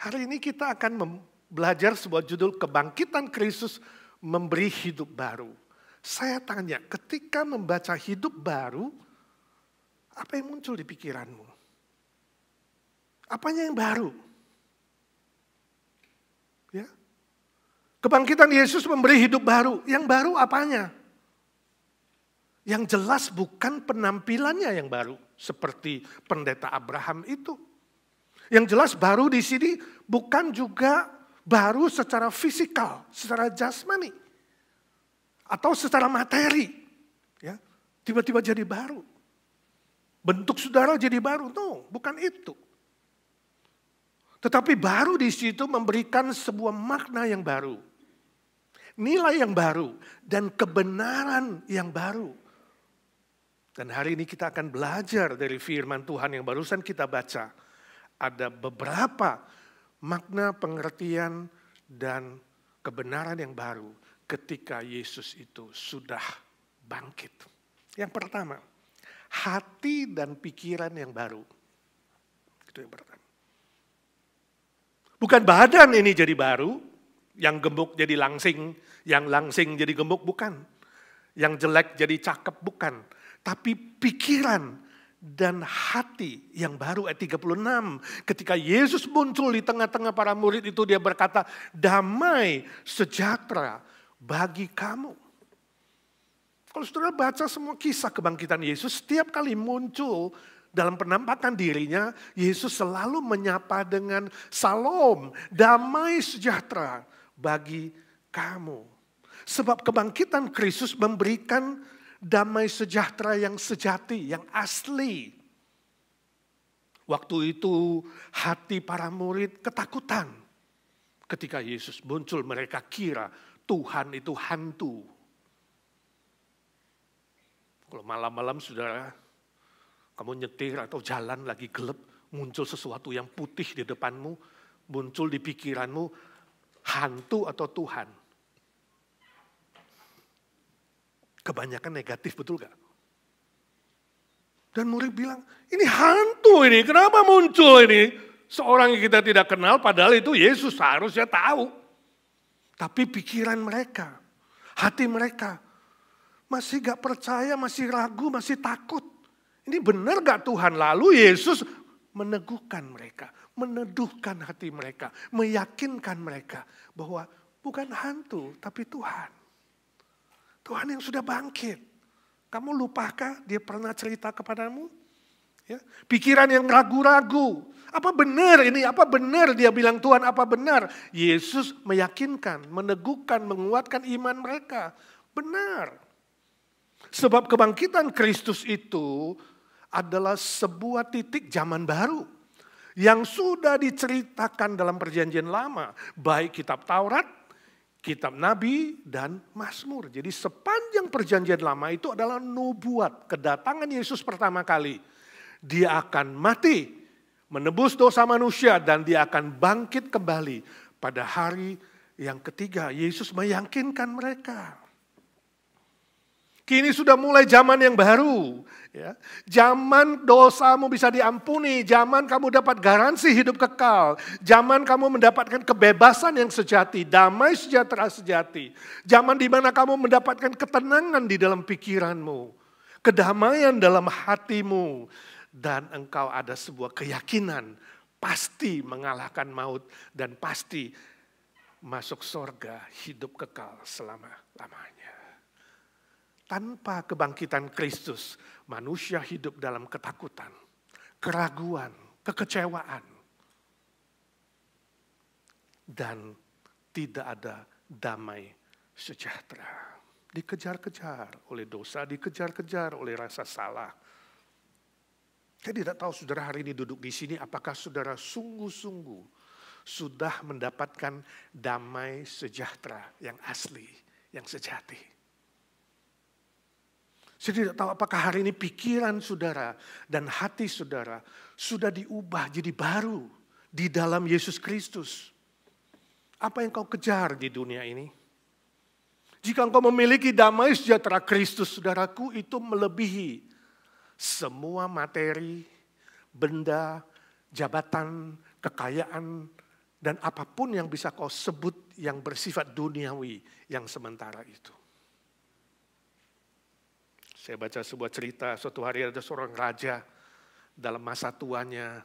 Hari ini kita akan belajar sebuah judul Kebangkitan Kristus Memberi Hidup Baru. Saya tanya, ketika membaca hidup baru, apa yang muncul di pikiranmu? Apanya yang baru? Ya. Kebangkitan Yesus memberi hidup baru. Yang baru apanya? Yang jelas bukan penampilannya yang baru. Seperti pendeta Abraham itu. Yang jelas baru di sini bukan juga baru secara fisikal, secara jasmani. Atau secara materi. Ya. Tiba-tiba jadi baru. Bentuk saudara jadi baru. No, bukan itu. Tetapi baru di situ memberikan sebuah makna yang baru. Nilai yang baru dan kebenaran yang baru. Dan hari ini kita akan belajar dari firman Tuhan yang barusan kita baca. Ada beberapa makna pengertian dan kebenaran yang baru ketika Yesus itu sudah bangkit. Yang pertama, hati dan pikiran yang baru. Itu yang pertama. Bukan badan ini jadi baru, yang gemuk jadi langsing, yang langsing jadi gemuk, bukan. Yang jelek jadi cakep, bukan. Tapi pikiran dan hati yang baru ayat 36. Ketika Yesus muncul di tengah-tengah para murid itu dia berkata, damai sejahtera bagi kamu. Kalau saudara baca semua kisah kebangkitan Yesus, setiap kali muncul Dalam penampakan dirinya, Yesus selalu menyapa dengan salam, damai sejahtera bagi kamu. Sebab kebangkitan Kristus memberikan damai sejahtera yang sejati, yang asli. Waktu itu hati para murid ketakutan. Ketika Yesus muncul, mereka kira Tuhan itu hantu. Kalau malam-malam saudara, kamu nyetir atau jalan lagi gelap, muncul sesuatu yang putih di depanmu, muncul di pikiranmu, hantu atau Tuhan. Kebanyakan negatif, betul gak? Dan murid bilang, ini hantu ini, kenapa muncul ini? Seorang yang kita tidak kenal, padahal itu Yesus harusnya tahu. Tapi pikiran mereka, hati mereka, masih gak percaya, masih ragu, masih takut. Ini benar gak Tuhan? Lalu Yesus meneguhkan mereka, meneduhkan hati mereka, meyakinkan mereka bahwa bukan hantu tapi Tuhan. Tuhan yang sudah bangkit. Kamu lupakah dia pernah cerita kepadamu? Ya, pikiran yang ragu-ragu. Apa benar ini? Apa benar dia bilang Tuhan? Apa benar? Yesus meyakinkan, meneguhkan, menguatkan iman mereka. Benar. Sebab kebangkitan Kristus itu adalah sebuah titik zaman baru yang sudah diceritakan dalam perjanjian lama, baik kitab Taurat, kitab Nabi, dan Mazmur. Jadi sepanjang perjanjian lama itu adalah nubuat, kedatangan Yesus pertama kali. Dia akan mati, menebus dosa manusia, dan dia akan bangkit kembali pada hari yang ketiga. Yesus meyakinkan mereka. Kini sudah mulai zaman yang baru. Ya. Zaman dosamu bisa diampuni. Zaman kamu dapat garansi hidup kekal. Zaman kamu mendapatkan kebebasan yang sejati. Damai sejahtera sejati. Zaman di mana kamu mendapatkan ketenangan di dalam pikiranmu. Kedamaian dalam hatimu. Dan engkau ada sebuah keyakinan. Pasti mengalahkan maut. Dan pasti masuk surga hidup kekal selama-lamanya. Tanpa kebangkitan Kristus, manusia hidup dalam ketakutan, keraguan, kekecewaan. Dan tidak ada damai sejahtera. Dikejar-kejar oleh dosa, dikejar-kejar oleh rasa salah. Saya tidak tahu saudara hari ini duduk di sini, apakah saudara sungguh-sungguh sudah mendapatkan damai sejahtera yang asli, yang sejati. Saya tidak tahu apakah hari ini pikiran saudara dan hati saudara sudah diubah jadi baru di dalam Yesus Kristus. Apa yang kau kejar di dunia ini? Jika engkau memiliki damai sejahtera Kristus, saudaraku, itu melebihi semua materi, benda, jabatan, kekayaan, dan apapun yang bisa kau sebut yang bersifat duniawi yang sementara itu. Saya baca sebuah cerita, suatu hari ada seorang raja dalam masa tuanya,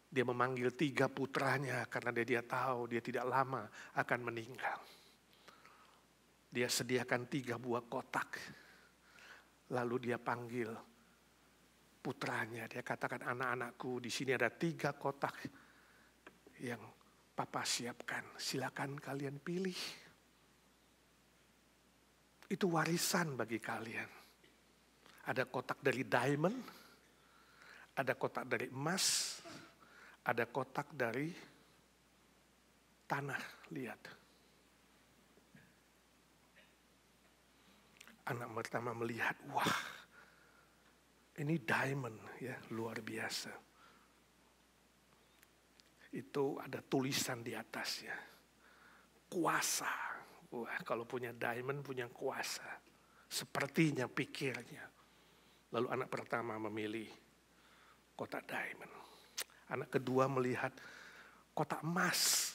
dia memanggil 3 putranya karena dia tahu dia tidak lama akan meninggal. Dia sediakan 3 buah kotak, lalu dia panggil putranya, dia katakan, anak-anakku, di sini ada 3 kotak yang Papa siapkan, silakan kalian pilih. Itu warisan bagi kalian. Ada kotak dari diamond, ada kotak dari emas, ada kotak dari tanah. Lihat. Anak pertama melihat, wah, ini diamond ya, luar biasa. Itu ada tulisan di atasnya. Kuasa. Wah, kalau punya diamond punya kuasa. Sepertinya pikirnya. Lalu anak pertama memilih kotak diamond. Anak kedua melihat kotak emas.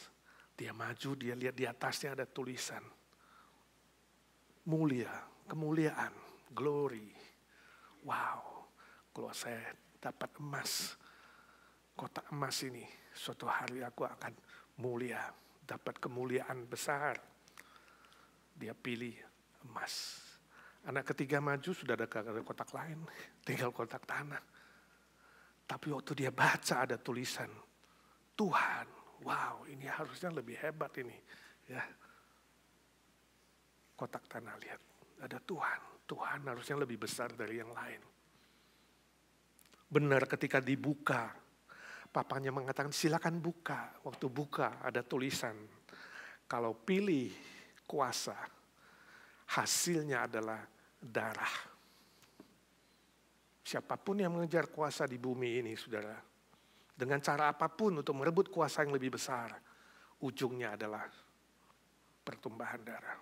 Dia maju, dia lihat di atasnya ada tulisan. Mulia, kemuliaan, glory. Wow, kalau saya dapat emas, kotak emas ini, suatu hari aku akan mulia, dapat kemuliaan besar. Dia pilih emas. Anak ketiga maju, sudah ada kotak lain, tinggal kotak tanah. Tapi waktu dia baca ada tulisan Tuhan, wow ini harusnya lebih hebat ini. Ya. Kotak tanah lihat, ada Tuhan. Tuhan harusnya lebih besar dari yang lain. Benar ketika dibuka, papanya mengatakan silakan buka. Waktu buka ada tulisan, kalau pilih kuasa, hasilnya adalah darah. Siapapun yang mengejar kuasa di bumi ini, saudara, dengan cara apapun untuk merebut kuasa yang lebih besar, ujungnya adalah pertumbuhan darah.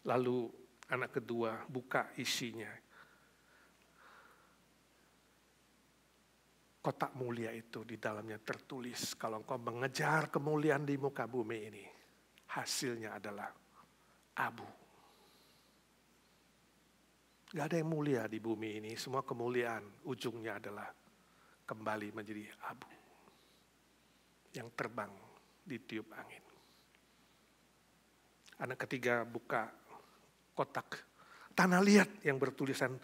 Lalu anak kedua buka isinya. Kotak mulia itu di dalamnya tertulis, kalau engkau mengejar kemuliaan di muka bumi ini, hasilnya adalah abu. Gak ada yang mulia di bumi ini, semua kemuliaan ujungnya adalah kembali menjadi abu. Yang terbang di tiup angin. Anak ketiga buka kotak tanah liat yang bertulisan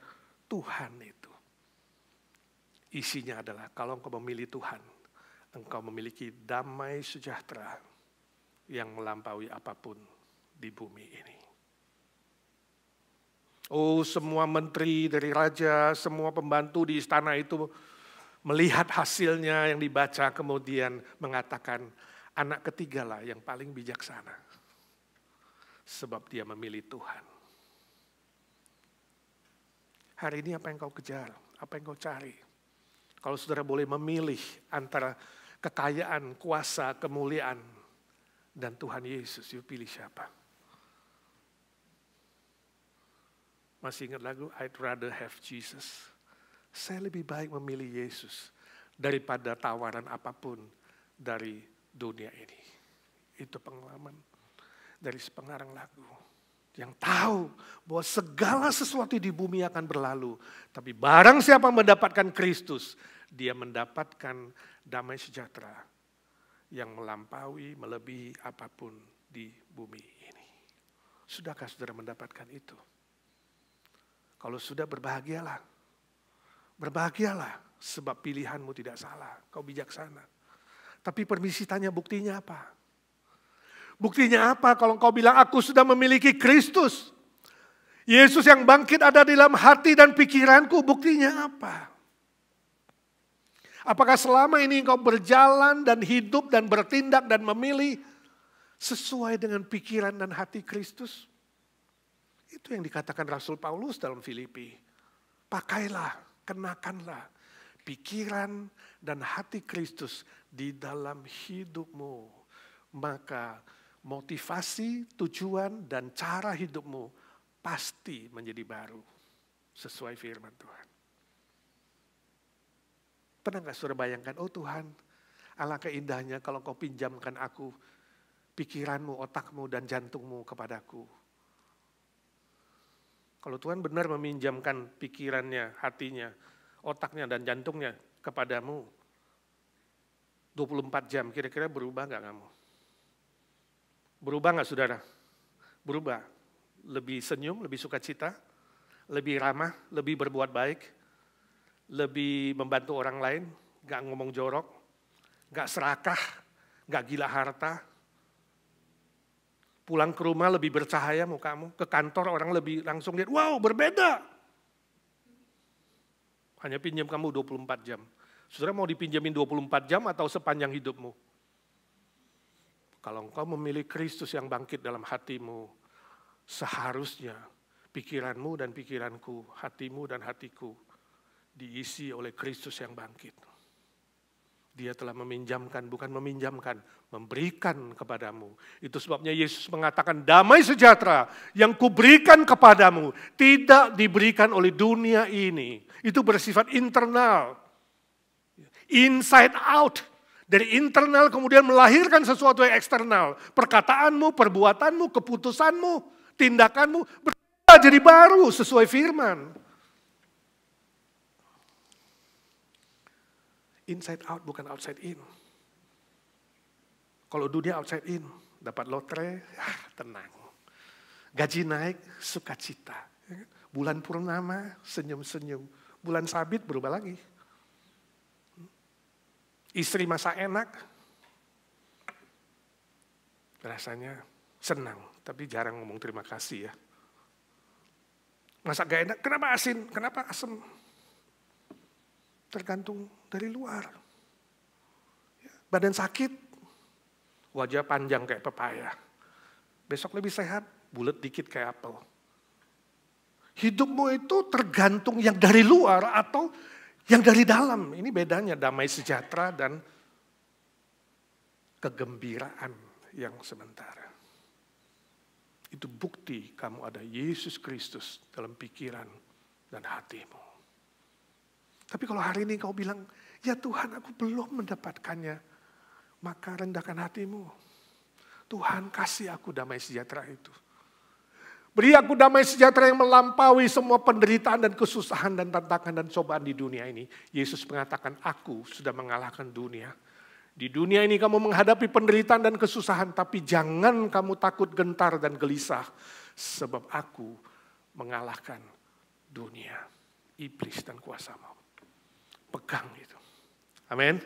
Tuhan itu. Isinya adalah kalau engkau memilih Tuhan, engkau memiliki damai sejahtera yang melampaui apapun di bumi ini. Oh, semua menteri dari raja, semua pembantu di istana itu melihat hasilnya yang dibaca kemudian mengatakan anak ketiga lah yang paling bijaksana. Sebab dia memilih Tuhan. Hari ini apa yang kau kejar? Apa yang kau cari? Kalau saudara boleh memilih antara kekayaan, kuasa, kemuliaan, dan Tuhan Yesus, you pilih siapa? Masih ingat lagu I'd rather have Jesus? Saya lebih baik memilih Yesus daripada tawaran apapun dari dunia ini. Itu pengalaman dari sepengarang lagu. Yang tahu bahwa segala sesuatu di bumi akan berlalu. Tapi barang siapa mendapatkan Kristus, dia mendapatkan damai sejahtera yang melampaui, melebihi apapun di bumi ini. Sudahkah saudara mendapatkan itu? Kalau sudah, berbahagialah. Berbahagialah sebab pilihanmu tidak salah. Kau bijaksana. Tapi permisi tanya, buktinya apa? Buktinya apa kalau kau bilang aku sudah memiliki Kristus? Yesus yang bangkit ada di dalam hati dan pikiranku, buktinya apa? Apakah selama ini engkau berjalan dan hidup dan bertindak dan memilih sesuai dengan pikiran dan hati Kristus? Itu yang dikatakan Rasul Paulus dalam Filipi. Pakailah, kenakanlah pikiran dan hati Kristus di dalam hidupmu. Maka motivasi, tujuan, dan cara hidupmu pasti menjadi baru. Sesuai firman Tuhan. Pernah gak saudara bayangkan, oh Tuhan, alangkah indahnya kalau kau pinjamkan aku, pikiranmu, otakmu, dan jantungmu kepadaku. Kalau Tuhan benar meminjamkan pikirannya, hatinya, otaknya, dan jantungnya kepadamu, 24 jam, kira-kira berubah gak kamu? Berubah gak saudara? Berubah. Lebih senyum, lebih sukacita, lebih ramah, lebih berbuat baik, lebih membantu orang lain, gak ngomong jorok, gak serakah, gak gila harta. Pulang ke rumah lebih bercahaya mukamu, ke kantor orang lebih langsung lihat, wow berbeda. Hanya pinjam kamu 24 jam. Saudara mau dipinjamin 24 jam atau sepanjang hidupmu? Kalau engkau memilih Kristus yang bangkit dalam hatimu, seharusnya pikiranmu dan pikiranku, hatimu dan hatiku diisi oleh Kristus yang bangkit. Dia telah meminjamkan, bukan meminjamkan, memberikan kepadamu. Itu sebabnya Yesus mengatakan damai sejahtera yang kuberikan kepadamu tidak diberikan oleh dunia ini. Itu bersifat internal, inside out. Dari internal kemudian melahirkan sesuatu yang eksternal. Perkataanmu, perbuatanmu, keputusanmu, tindakanmu berbeda jadi baru sesuai firman. Inside out bukan outside in. Kalau dunia outside in, dapat lotre, tenang. Gaji naik, sukacita. Bulan purnama, senyum-senyum. Bulan sabit berubah lagi. Istri masa enak, rasanya senang, tapi jarang ngomong terima kasih ya. Masak gak enak, kenapa asin, kenapa asem? Tergantung dari luar. Badan sakit, wajah panjang kayak pepaya. Besok lebih sehat, bulat dikit kayak apel. Hidupmu itu tergantung yang dari luar atau yang dari dalam. Ini bedanya damai sejahtera dan kegembiraan yang sementara. Itu bukti kamu ada Yesus Kristus dalam pikiran dan hatimu. Tapi kalau hari ini kau bilang, ya Tuhan aku belum mendapatkannya, maka rendahkan hatimu. Tuhan kasih aku damai sejahtera itu. Beri aku damai sejahtera yang melampaui semua penderitaan dan kesusahan dan tantangan dan cobaan di dunia ini. Yesus mengatakan, aku sudah mengalahkan dunia. Di dunia ini kamu menghadapi penderitaan dan kesusahan, tapi jangan kamu takut, gentar, dan gelisah. Sebab aku mengalahkan dunia, iblis dan kuasa maut. Pegang itu. Amin.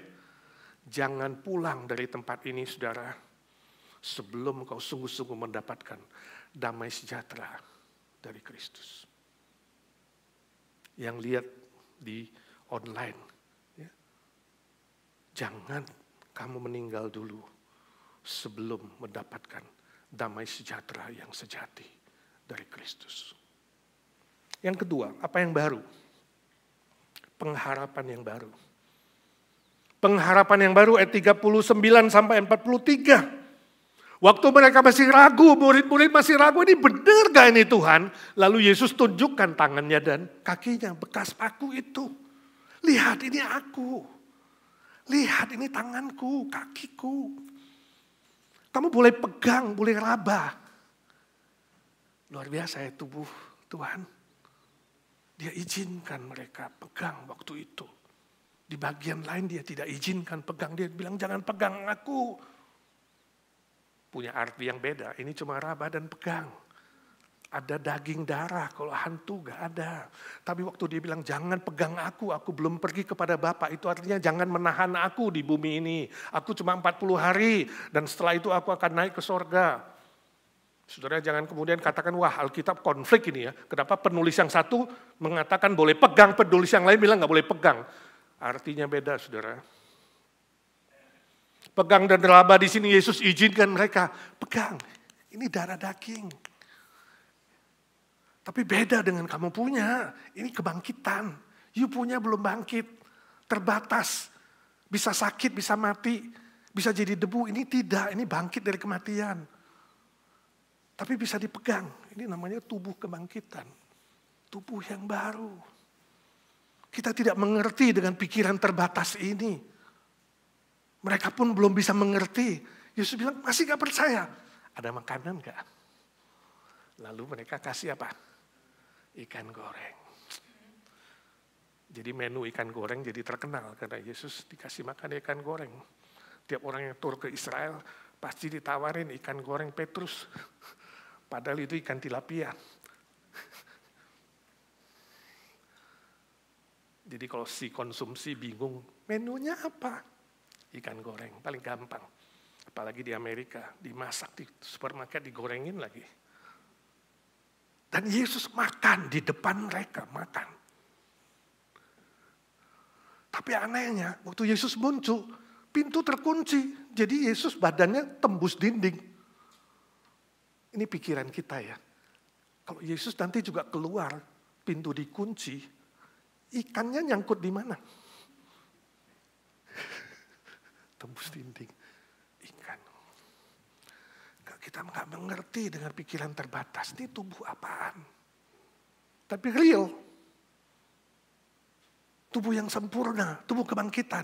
Jangan pulang dari tempat ini, saudara, sebelum kau sungguh-sungguh mendapatkan damai sejahtera dari Kristus. Yang lihat di online, ya. Jangan kamu meninggal dulu sebelum mendapatkan damai sejahtera yang sejati dari Kristus. Yang kedua, apa yang baru? Pengharapan yang baru. Pengharapan yang baru ayat 39 sampai 43. Waktu mereka masih ragu, murid-murid masih ragu, ini benar gak ini Tuhan? Lalu Yesus tunjukkan tangannya dan kakinya, bekas paku itu. Lihat ini aku. Lihat ini tanganku, kakiku. Kamu boleh pegang, boleh raba. Luar biasa ya tubuh Tuhan. Dia izinkan mereka pegang waktu itu. Di bagian lain dia tidak izinkan pegang. Dia bilang jangan pegang aku. Punya arti yang beda. Ini cuma raba dan pegang. Ada daging darah, kalau hantu gak ada. Tapi waktu dia bilang jangan pegang aku belum pergi kepada Bapa. Itu artinya jangan menahan aku di bumi ini. Aku cuma 40 hari dan setelah itu aku akan naik ke sorga. Saudara jangan kemudian katakan wah Alkitab konflik ini ya. Kenapa penulis yang satu mengatakan boleh pegang, penulis yang lain bilang gak boleh pegang. Artinya beda saudara. Pegang dan raba di sini Yesus izinkan mereka pegang. Ini darah daging. Tapi beda dengan kamu punya. Ini kebangkitan. You punya belum bangkit. Terbatas. Bisa sakit, bisa mati. Bisa jadi debu. Ini tidak. Ini bangkit dari kematian. Tapi bisa dipegang. Ini namanya tubuh kebangkitan. Tubuh yang baru. Kita tidak mengerti dengan pikiran terbatas ini. Mereka pun belum bisa mengerti. Yesus bilang, masih gak percaya? Ada makanan gak? Lalu mereka kasih apa? Ikan goreng. Jadi menu ikan goreng jadi terkenal karena Yesus dikasih makan ikan goreng. Tiap orang yang tur ke Israel pasti ditawarin ikan goreng Petrus. Padahal itu ikan tilapia. Jadi kalau si konsumsi bingung, menunya apa? Ikan goreng, paling gampang. Apalagi di Amerika, dimasak di supermarket, digorengin lagi. Dan Yesus makan di depan mereka, makan. Tapi anehnya, waktu Yesus muncul, pintu terkunci. Jadi Yesus badannya tembus dinding. Ini pikiran kita ya. Kalau Yesus nanti juga keluar, pintu dikunci, ikannya nyangkut di mana? Tembus dinding, ikan. Kita nggak mengerti dengan pikiran terbatas. Ini tubuh apaan? Tapi real. Tubuh yang sempurna, tubuh kebangkitan.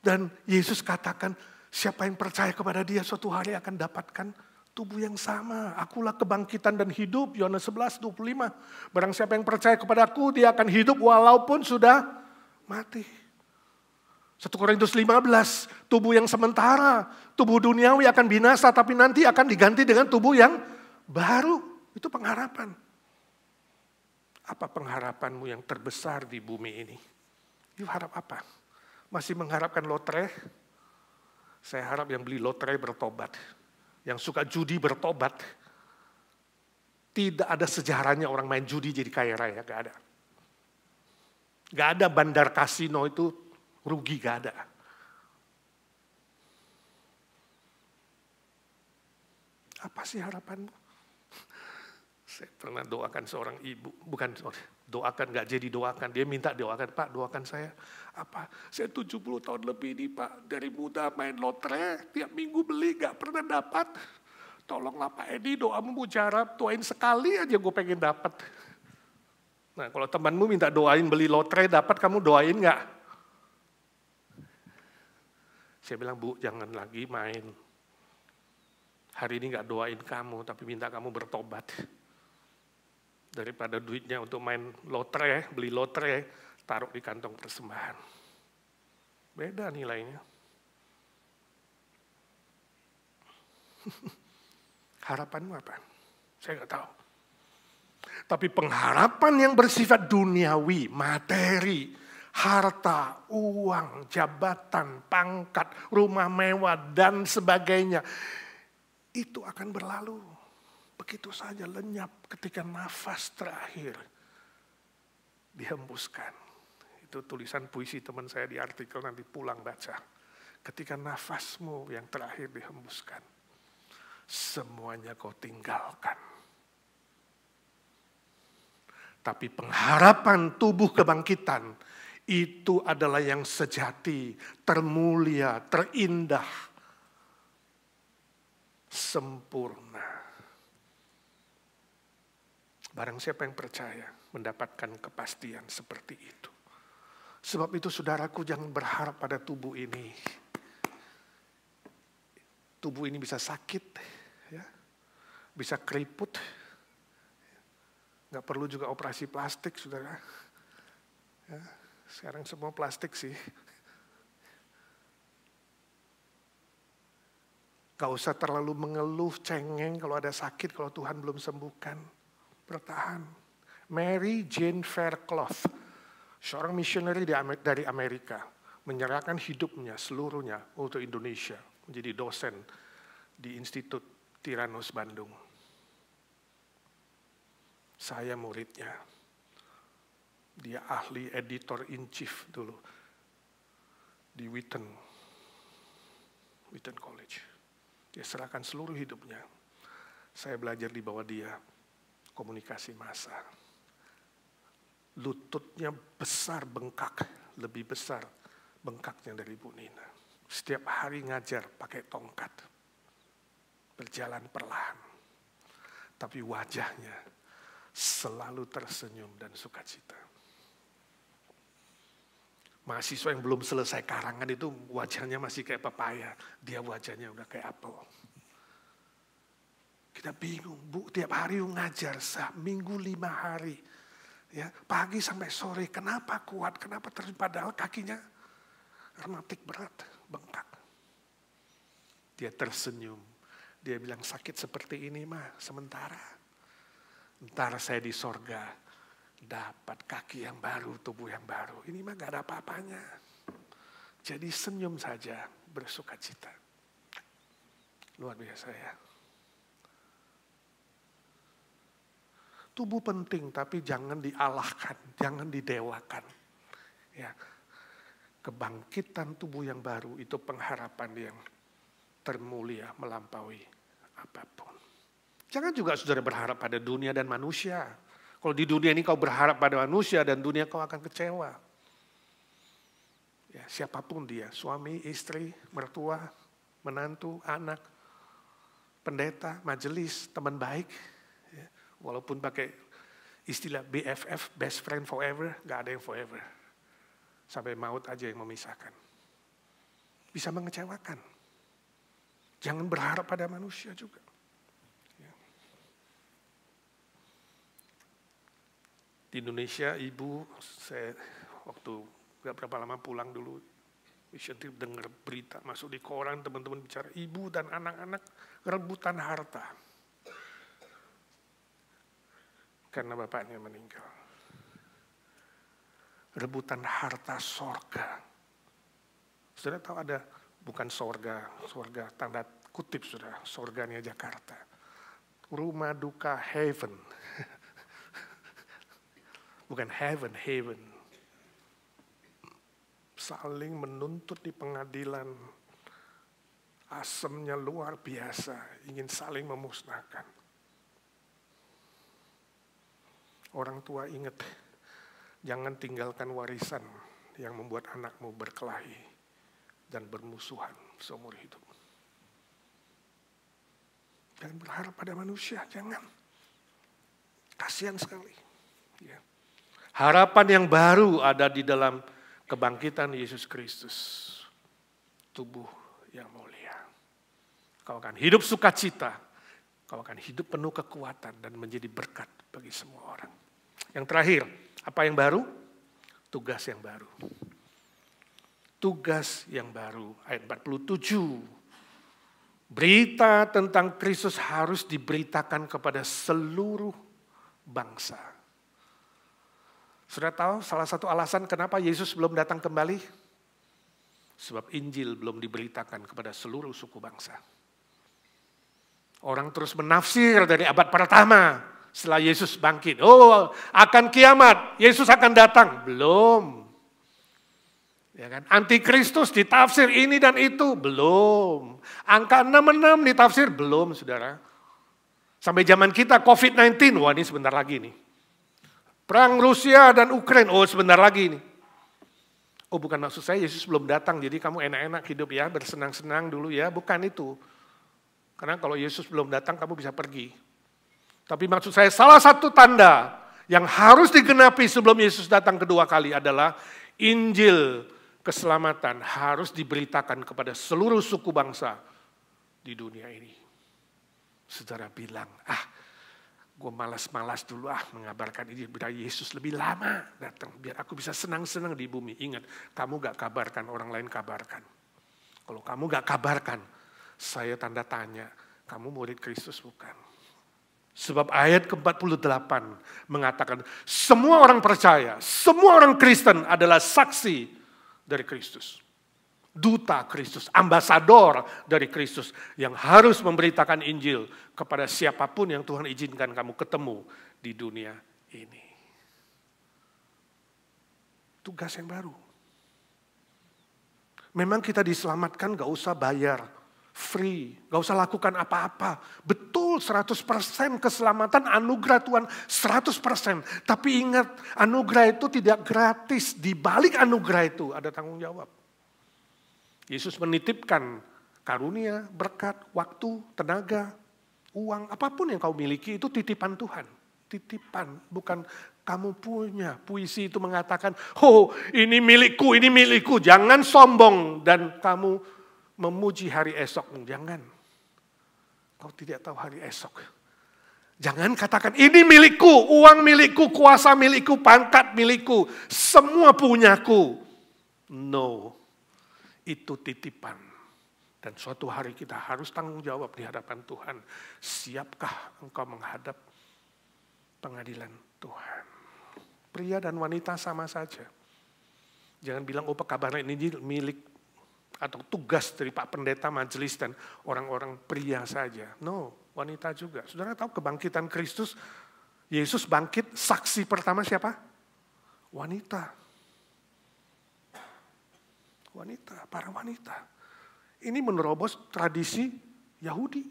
Dan Yesus katakan, siapa yang percaya kepada dia suatu hari akan dapatkan tubuh yang sama. Akulah kebangkitan dan hidup, Yohanes 11:25. Barang siapa yang percaya kepada aku, dia akan hidup walaupun sudah mati. 1 Korintus 15, tubuh yang sementara, tubuh duniawi akan binasa, tapi nanti akan diganti dengan tubuh yang baru, itu pengharapan. Apa pengharapanmu yang terbesar di bumi ini? You harap apa? Masih mengharapkan lotre? Saya harap yang beli lotre bertobat. Yang suka judi bertobat. Tidak ada sejarahnya orang main judi jadi kaya raya, gak ada. Gak ada bandar kasino itu rugi, gak ada. Apa sih harapanmu? Saya pernah doakan seorang ibu, bukan doakan, gak jadi doakan. Dia minta doakan, Pak doakan saya. Apa? Saya 70 tahun lebih nih Pak, dari muda main lotre, tiap minggu beli gak pernah dapat. Tolonglah Pak Edi, doamu mujarab, doain sekali aja gue pengen dapat. Nah kalau temanmu minta doain beli lotre dapat, kamu doain gak? Saya bilang, Bu jangan lagi main. Hari ini gak doain kamu, tapi minta kamu bertobat. Daripada duitnya untuk main lotre, beli lotre, taruh di kantong persembahan. Beda nilainya. Harapanmu apa? Saya nggak tahu. Tapi pengharapan yang bersifat duniawi, materi, harta, uang, jabatan, pangkat, rumah mewah, dan sebagainya, itu akan berlalu. Begitu saja lenyap ketika nafas terakhir dihembuskan. Itu tulisan puisi teman saya di artikel, nanti pulang baca. Ketika nafasmu yang terakhir dihembuskan, semuanya kau tinggalkan. Tapi pengharapan tubuh kebangkitan itu adalah yang sejati, termulia, terindah, sempurna. Barang siapa yang percaya mendapatkan kepastian seperti itu. Sebab itu saudaraku jangan berharap pada tubuh ini. Tubuh ini bisa sakit, ya, bisa keriput, nggak perlu juga operasi plastik, saudara. Ya, sekarang semua plastik sih. Gak usah terlalu mengeluh, cengeng kalau ada sakit, kalau Tuhan belum sembuhkan. Bertahan. Mary Jane Fairclough, seorang misioneri dari Amerika, menyerahkan hidupnya seluruhnya untuk Indonesia. Menjadi dosen di Institut Tiranus Bandung. Saya muridnya. Dia ahli editor in chief dulu di Wheaton College. Dia serahkan seluruh hidupnya. Saya belajar di bawah dia komunikasi massa. Lututnya besar bengkak, lebih besar bengkaknya dari Bu Nina. Setiap hari ngajar pakai tongkat. Berjalan perlahan. Tapi wajahnya selalu tersenyum dan sukacita. Mahasiswa yang belum selesai karangan itu wajahnya masih kayak pepaya. Dia wajahnya udah kayak apel. Kita bingung, Bu, tiap hari ngajar, minggu 5 hari. Ya, pagi sampai sore, kenapa kuat, kenapa terus, padahal kakinya rematik berat, bengkak. Dia tersenyum, dia bilang sakit seperti ini mah sementara. Ntar saya di sorga dapat kaki yang baru, tubuh yang baru. Ini mah gak ada apa-apanya. Jadi senyum saja, bersuka cita. Luar biasa ya. Tubuh penting tapi jangan dialahkan, jangan didewakan. Ya. Kebangkitan tubuh yang baru itu pengharapan yang termulia melampaui apapun. Jangan juga saudara berharap pada dunia dan manusia. Kalau di dunia ini kau berharap pada manusia dan dunia kau akan kecewa. Ya, siapapun dia, suami, istri, mertua, menantu, anak, pendeta, majelis, teman baik. Ya, walaupun pakai istilah BFF, best friend forever, gak ada yang forever. Sampai maut aja yang memisahkan. Bisa mengecewakan. Jangan berharap pada manusia juga. Ya. Di Indonesia, ibu, saya waktu gak berapa lama pulang dulu, mission trip dengar berita, masuk di koran, teman-teman bicara, ibu dan anak-anak rebutan harta. karena bapaknya meninggal. Rebutan harta sorga. Saudara tahu ada, bukan sorga tanda kutip saudara, sorganya Jakarta. Rumah duka heaven. Bukan heaven, heaven. Saling menuntut di pengadilan. Asemnya luar biasa, ingin saling memusnahkan. Orang tua ingat, jangan tinggalkan warisan yang membuat anakmu berkelahi dan bermusuhan seumur hidup. Jangan berharap pada manusia, jangan. Kasihan sekali. Ya. Harapan yang baru ada di dalam kebangkitan Yesus Kristus. Tubuh yang mulia. Kau akan hidup sukacita. Kau akan hidup penuh kekuatan dan menjadi berkat bagi semua orang. Yang terakhir, apa yang baru? Tugas yang baru. Tugas yang baru, ayat 47. Berita tentang Kristus harus diberitakan kepada seluruh bangsa. Sudah tahu salah satu alasan kenapa Yesus belum datang kembali? Sebab Injil belum diberitakan kepada seluruh suku bangsa. Orang terus menafsir dari abad pertama setelah Yesus bangkit. Oh, akan kiamat, Yesus akan datang. Belum. Ya kan? Antikristus ditafsir ini dan itu. Belum. Angka 66 ditafsir. Belum, saudara. Sampai zaman kita COVID-19. Wah, ini sebentar lagi nih. Perang Rusia dan Ukraina. Oh, sebentar lagi nih. Oh, bukan maksud saya Yesus belum datang. Jadi kamu enak-enak hidup ya. Bersenang-senang dulu ya. Bukan itu. Karena kalau Yesus belum datang, kamu bisa pergi. Tapi maksud saya salah satu tanda yang harus digenapi sebelum Yesus datang kedua kali adalah Injil keselamatan harus diberitakan kepada seluruh suku bangsa di dunia ini. Saudara bilang, gue malas-malas dulu mengabarkan ini biar Yesus lebih lama datang. Biar aku bisa senang-senang di bumi. Ingat, kamu gak kabarkan, orang lain kabarkan. Kalau kamu gak kabarkan, saya tanda tanya, kamu murid Kristus bukan? Sebab ayat ke-48 mengatakan, semua orang percaya, semua orang Kristen adalah saksi dari Kristus. Duta Kristus, ambasador dari Kristus yang harus memberitakan Injil kepada siapapun yang Tuhan izinkan kamu ketemu di dunia ini. Tugas yang baru. Memang kita diselamatkan gak usah bayar. Free, gak usah lakukan apa-apa. Betul 100% keselamatan anugerah Tuhan 100%. Tapi ingat, anugerah itu tidak gratis. Di balik anugerah itu ada tanggung jawab. Yesus menitipkan karunia, berkat, waktu, tenaga, uang, apapun yang kau miliki itu titipan Tuhan. Titipan, bukan kamu punya. Puisi itu mengatakan, oh ini milikku, ini milikku. Jangan sombong dan kamu memuji hari esok. Jangan. Kau tidak tahu hari esok. Jangan katakan ini milikku, uang milikku, kuasa milikku, pangkat milikku. Semua punyaku. No. Itu titipan. Dan suatu hari kita harus tanggung jawab di hadapan Tuhan. Siapkah engkau menghadap pengadilan Tuhan? Pria dan wanita sama saja. Jangan bilang, oh pekabaran ini milik atau tugas dari Pak Pendeta, majelis, dan orang-orang pria saja. No, wanita juga. Saudara tahu kebangkitan Kristus, Yesus bangkit, saksi pertama siapa? Wanita. Wanita, para wanita. Ini menerobos tradisi Yahudi.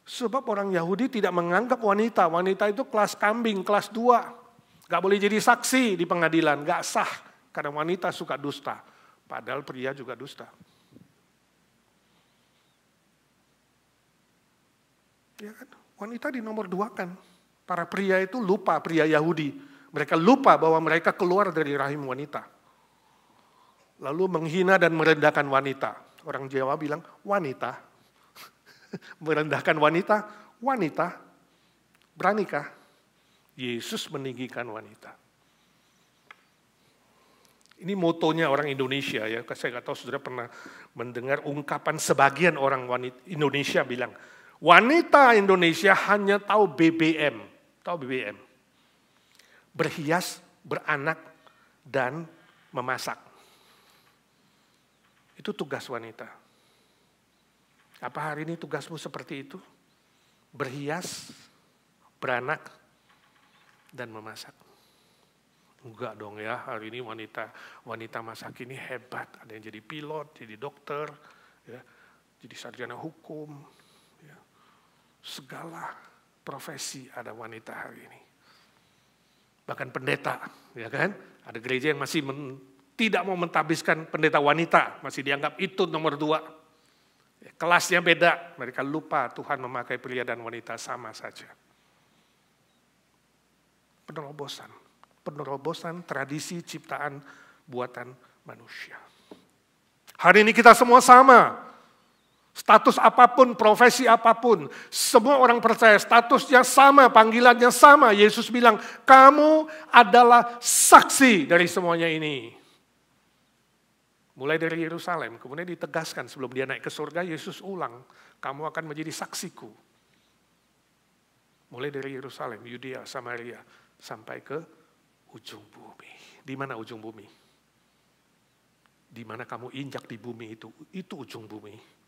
Sebab orang Yahudi tidak menganggap wanita. Wanita itu kelas kambing, kelas 2. Gak boleh jadi saksi di pengadilan, gak sah. Karena wanita suka dusta. Padahal pria juga dusta. Ya kan? Wanita di nomor 2 kan. Para pria itu lupa, pria Yahudi. Mereka lupa bahwa mereka keluar dari rahim wanita. Lalu menghina dan merendahkan wanita. Orang Jawa bilang, wanita. Merendahkan wanita, wanita. Beranikah? Yesus meninggikan wanita. Ini motonya orang Indonesia ya. Saya nggak tahu saudara pernah mendengar ungkapan sebagian orang wanita Indonesia bilang, wanita Indonesia hanya tahu BBM. Tahu BBM? Berhias, beranak, dan memasak. Itu tugas wanita. Apa hari ini tugasmu seperti itu? Berhias, beranak, dan memasak. Enggak dong ya, hari ini wanita masak ini hebat. Ada yang jadi pilot, jadi dokter, ya, jadi sarjana hukum. Ya. Segala profesi ada wanita hari ini. Bahkan pendeta, ya kan? Ada gereja yang masih tidak mau mentabiskan pendeta wanita, masih dianggap itu nomor 2. Ya, kelasnya beda, mereka lupa Tuhan memakai pria dan wanita sama saja. Penerobosan tradisi ciptaan buatan manusia. Hari ini kita semua sama. Status apapun, profesi apapun, semua orang percaya statusnya sama, panggilannya sama. Yesus bilang, kamu adalah saksi dari semuanya ini. Mulai dari Yerusalem, kemudian ditegaskan sebelum dia naik ke surga, Yesus ulang, kamu akan menjadi saksiku. Mulai dari Yerusalem, Yudea, Samaria, sampai ke ujung bumi. Di mana ujung bumi? Di mana kamu injak di bumi itu ujung bumi.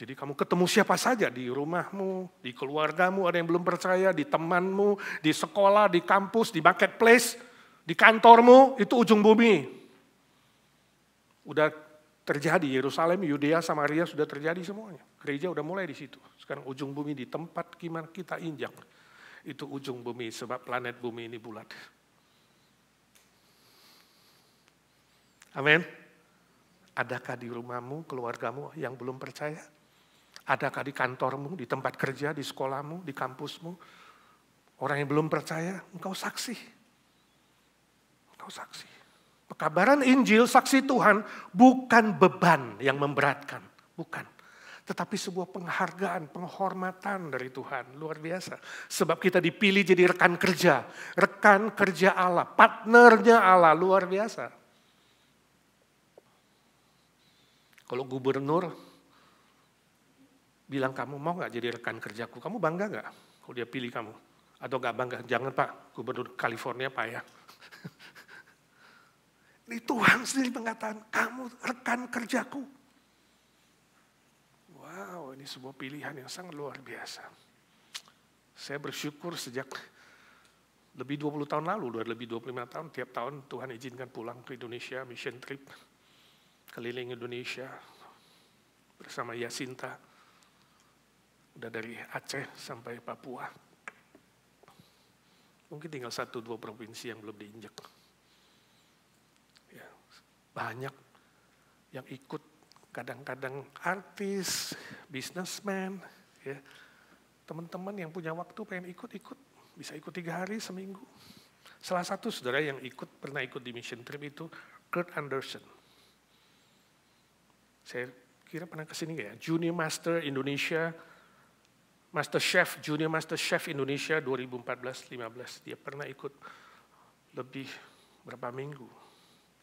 Jadi kamu ketemu siapa saja di rumahmu, di keluargamu, ada yang belum percaya, di temanmu, di sekolah, di kampus, di marketplace, di kantormu, itu ujung bumi. Udah terjadi, Yerusalem, Yudea, Samaria sudah terjadi semuanya. Gereja udah mulai di situ. Sekarang ujung bumi di tempat gimana kita injak. Itu ujung bumi sebab planet bumi ini bulat. Amin. Adakah di rumahmu, keluargamu yang belum percaya? Adakah di kantormu, di tempat kerja, di sekolahmu, di kampusmu? Orang yang belum percaya, engkau saksi. Engkau saksi. Pekabaran Injil, saksi Tuhan, bukan beban yang memberatkan. Bukan. Tetapi sebuah penghargaan, penghormatan dari Tuhan. Luar biasa. Sebab kita dipilih jadi rekan kerja. Rekan kerja Allah, partnernya Allah. Luar biasa. Kalau gubernur bilang kamu mau gak jadi rekan kerjaku, kamu bangga gak kalau dia pilih kamu? Atau gak bangga? Jangan Pak, gubernur California payah. Ini Tuhan sendiri mengatakan, kamu rekan kerjaku. Wow, ini sebuah pilihan yang sangat luar biasa. Saya bersyukur sejak lebih 20 tahun lalu, lebih 25 tahun, tiap tahun Tuhan izinkan pulang ke Indonesia, mission trip, keliling Indonesia bersama Yasinta, udah dari Aceh sampai Papua. Mungkin tinggal 1-2 provinsi yang belum diinjak. Ya, banyak yang ikut, kadang-kadang artis, businessman, ya, teman-teman yang punya waktu pengen ikut-ikut, bisa ikut 3 hari seminggu. Salah satu saudara yang pernah ikut di mission trip itu Kurt Anderson. Saya kira pernah kesini nggak ya? Junior Master Indonesia, Master Chef, Junior Master Chef Indonesia 2014-15. Dia pernah ikut lebih berapa minggu.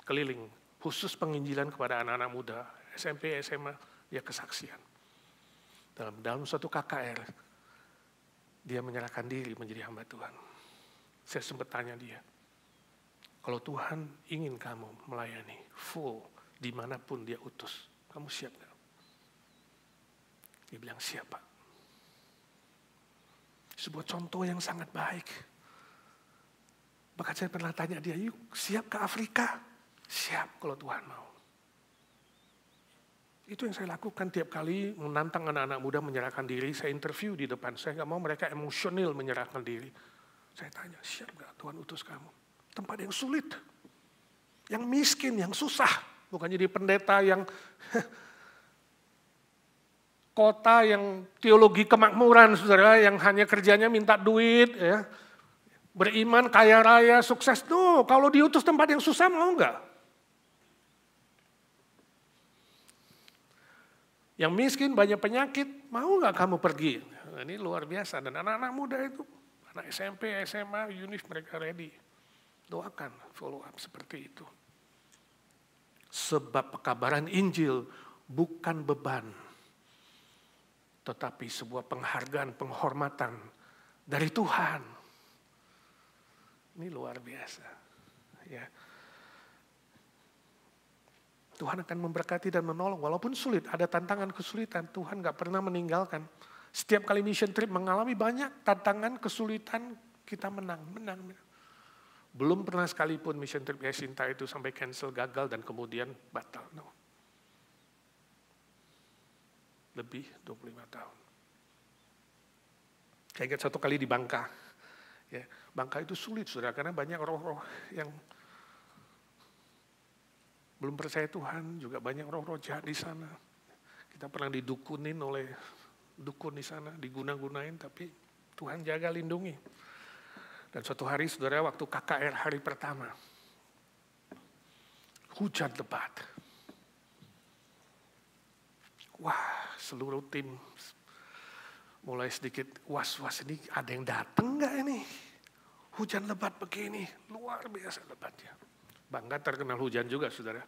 Keliling, khusus penginjilan kepada anak-anak muda, SMP, SMA, dia kesaksian. Dalam suatu KKR, dia menyerahkan diri menjadi hamba Tuhan. Saya sempat tanya dia, kalau Tuhan ingin kamu melayani full dimanapun dia utus, kamu siap gak? Dia bilang siap Pak. Sebuah contoh yang sangat baik. Bahkan saya pernah tanya dia, yuk siap ke Afrika? Siap kalau Tuhan mau. Itu yang saya lakukan tiap kali menantang anak-anak muda menyerahkan diri. Saya interview di depan, saya gak mau mereka emosional menyerahkan diri. Saya tanya, siap gak Tuhan utus kamu? Tempat yang sulit, yang miskin, yang susah. Bukan jadi pendeta yang kota yang teologi kemakmuran, saudara, yang hanya kerjanya minta duit, ya, beriman, kaya raya, sukses. No, kalau diutus tempat yang susah mau nggak? Yang miskin, banyak penyakit, mau nggak kamu pergi? Nah, ini luar biasa. Dan anak-anak muda itu, anak SMP, SMA, UNIF, mereka ready. Doakan, follow up seperti itu. Sebab pekabaran Injil bukan beban, tetapi sebuah penghargaan, penghormatan dari Tuhan. Ini luar biasa. Ya. Tuhan akan memberkati dan menolong. Walaupun sulit, ada tantangan kesulitan. Tuhan gak pernah meninggalkan. Setiap kali mission trip mengalami banyak tantangan, kesulitan, kita menang. Belum pernah sekalipun mission trip Yasinta itu sampai cancel, gagal, dan kemudian batal. No. Lebih 25 tahun. Saya ingat satu kali di Bangka. Ya, Bangka itu sulit, saudara, karena banyak roh-roh yang belum percaya Tuhan, juga banyak roh-roh jahat di sana. Kita pernah didukunin oleh dukun di sana, diguna-gunain, tapi Tuhan jaga, lindungi. Dan suatu hari, saudara, waktu KKR hari pertama, hujan lebat. Wah, seluruh tim mulai sedikit was-was, ini ada yang datang nggak ini? Hujan lebat begini, luar biasa lebatnya. Bangka terkenal hujan juga, saudara.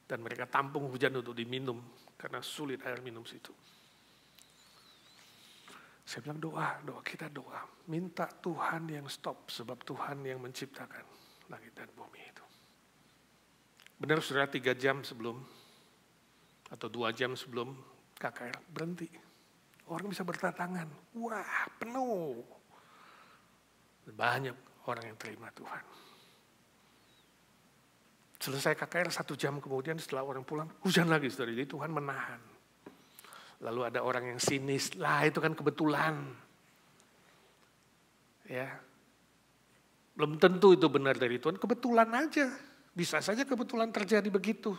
Dan mereka tampung hujan untuk diminum, karena sulit air minum situ. Saya bilang doa kita doa. Minta Tuhan yang stop, sebab Tuhan yang menciptakan langit dan bumi itu. Benar, saudara, 3 jam sebelum, atau 2 jam sebelum KKR berhenti. Orang bisa berdatangan. Wah, penuh. Banyak orang yang terima Tuhan. Selesai KKR 1 jam kemudian setelah orang pulang, hujan lagi, saudara. Jadi Tuhan menahan. Lalu ada orang yang sinis, lah itu kan kebetulan. Ya, belum tentu itu benar dari Tuhan, kebetulan aja. Bisa saja kebetulan terjadi begitu.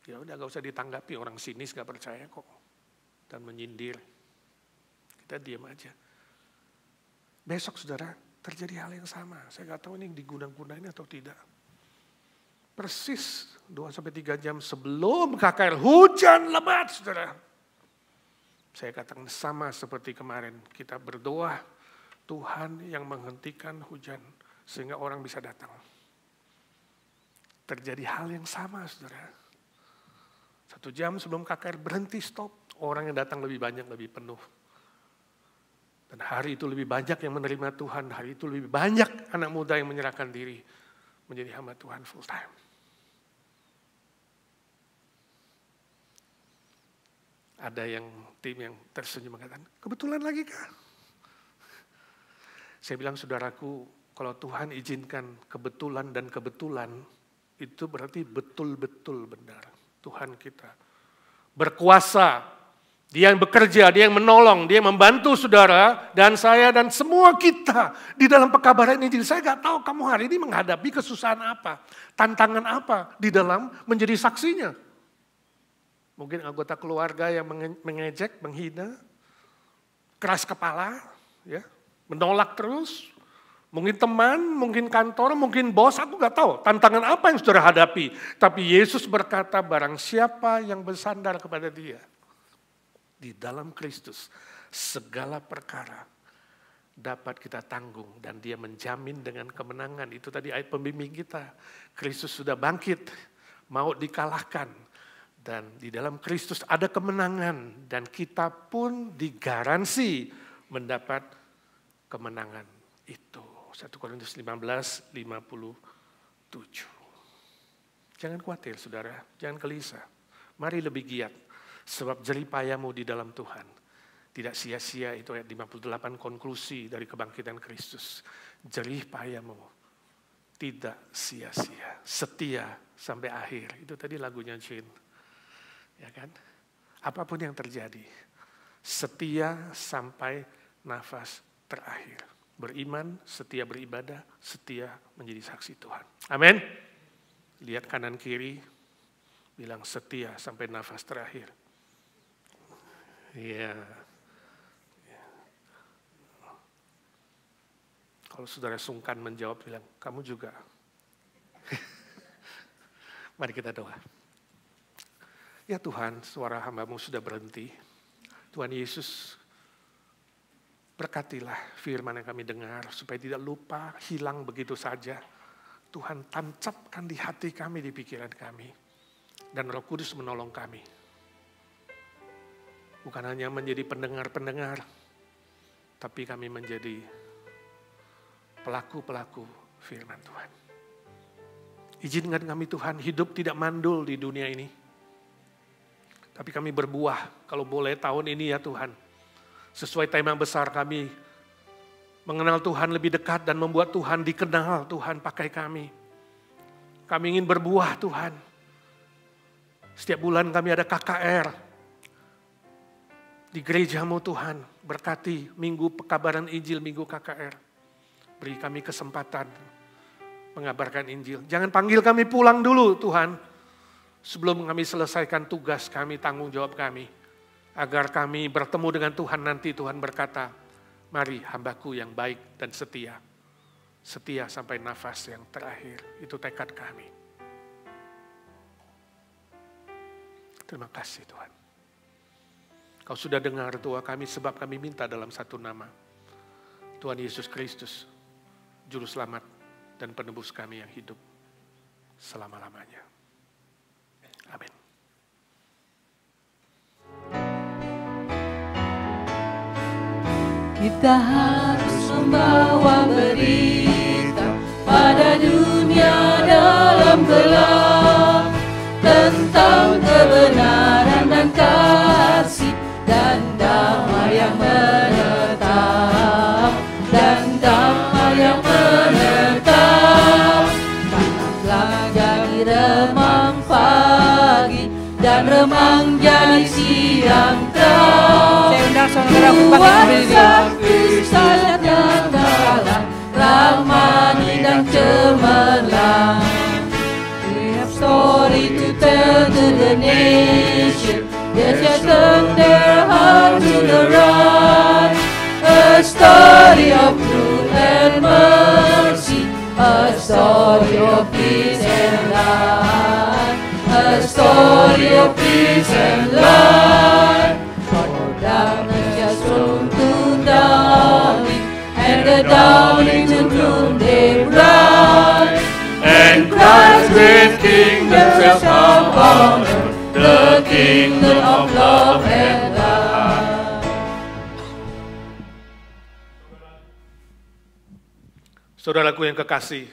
Ya udah, gak usah ditanggapi, orang sinis gak percaya kok. Dan menyindir. Kita diam aja. Besok, saudara, terjadi hal yang sama. Saya gak tahu ini diguna-gunain atau tidak. Persis 2-3 jam sebelum KKR, hujan lebat, saudara. Saya katakan sama seperti kemarin. Kita berdoa, Tuhan yang menghentikan hujan sehingga orang bisa datang. Terjadi hal yang sama, saudara. 1 jam sebelum KKR berhenti, stop. Orang yang datang lebih banyak, lebih penuh. Dan hari itu lebih banyak yang menerima Tuhan. Hari itu lebih banyak anak muda yang menyerahkan diri menjadi hamba Tuhan full time. Ada yang tim yang tersenyum mengatakan, kebetulan lagi kah? Saya bilang, saudaraku, kalau Tuhan izinkan kebetulan dan kebetulan, itu berarti betul-betul benar. Tuhan kita berkuasa, Dia yang bekerja, Dia yang menolong, Dia yang membantu saudara, dan saya, dan semua kita di dalam pekabaran Injil. Saya gak tahu kamu hari ini menghadapi kesusahan apa, tantangan apa di dalam menjadi saksinya. Mungkin anggota keluarga yang mengejek, menghina, keras kepala, ya, menolak terus. Mungkin teman, mungkin kantor, mungkin bos, aku gak tahu tantangan apa yang saudara hadapi. Tapi Yesus berkata, barang siapa yang bersandar kepada Dia, di dalam Kristus, segala perkara dapat kita tanggung. Dan Dia menjamin dengan kemenangan. Itu tadi ayat pembimbing kita. Kristus sudah bangkit, maut dikalahkan. Dan di dalam Kristus ada kemenangan. Dan kita pun digaransi mendapat kemenangan itu. 1 Korintus 15:57. Jangan khawatir, saudara. Jangan gelisah. Mari lebih giat. Sebab jeripayamu di dalam Tuhan tidak sia-sia. Itu ayat 58 konklusi dari kebangkitan Kristus. Jeripayamu tidak sia-sia. Setia sampai akhir. Itu tadi lagunya Jane. Ya kan? Apapun yang terjadi. Setia sampai nafas terakhir. Beriman, setia beribadah, setia menjadi saksi Tuhan. Amin. Lihat kanan kiri, bilang setia sampai nafas terakhir. Iya. Kalau saudara sungkan menjawab, bilang kamu juga. Mari kita doa. Ya Tuhan, suara hamba-Mu sudah berhenti. Tuhan Yesus, berkatilah firman yang kami dengar supaya tidak lupa, hilang begitu saja. Tuhan tancapkan di hati kami, di pikiran kami. Dan Roh Kudus menolong kami. Bukan hanya menjadi pendengar-pendengar, tapi kami menjadi pelaku-pelaku firman Tuhan. Izinkan kami Tuhan hidup tidak mandul di dunia ini. Tapi kami berbuah kalau boleh tahun ini ya Tuhan. Sesuai tema besar kami. Mengenal Tuhan lebih dekat dan membuat Tuhan dikenal. Tuhan pakai kami. Kami ingin berbuah Tuhan. Setiap bulan kami ada KKR. Di gerejamu Tuhan. Berkati minggu pekabaran Injil, minggu KKR. Beri kami kesempatan mengabarkan Injil. Jangan panggil kami pulang dulu Tuhan. Sebelum kami selesaikan tugas kami, tanggung jawab kami. Agar kami bertemu dengan Tuhan nanti Tuhan berkata, mari hambaku yang baik dan setia. Setia sampai nafas yang terakhir. Itu tekad kami. Terima kasih Tuhan. Kau sudah dengar doa kami sebab kami minta dalam satu nama. Tuhan Yesus Kristus, Juru Selamat dan penebus kami yang hidup selama-lamanya. Amin. Kita harus membawa berita pada dunia dalam gelap tentang kebenaran dan kasih dan damai yang menetap dan damai yang menetap. Karena jadi remang pagi dan remang jadi siang terang. Kuasa Kristus nyatalah ramani dan cemerlang. We have story to tell to the nation. They shall turn their heart to the right. A story of truth and mercy. A story of peace and light. A story of peace and light. For darkness shall soon to dawning, and the dawning to noonday bright. And Christ's great kingdom shall come on earth, the kingdom of love and light. Saudaraku yang kekasih,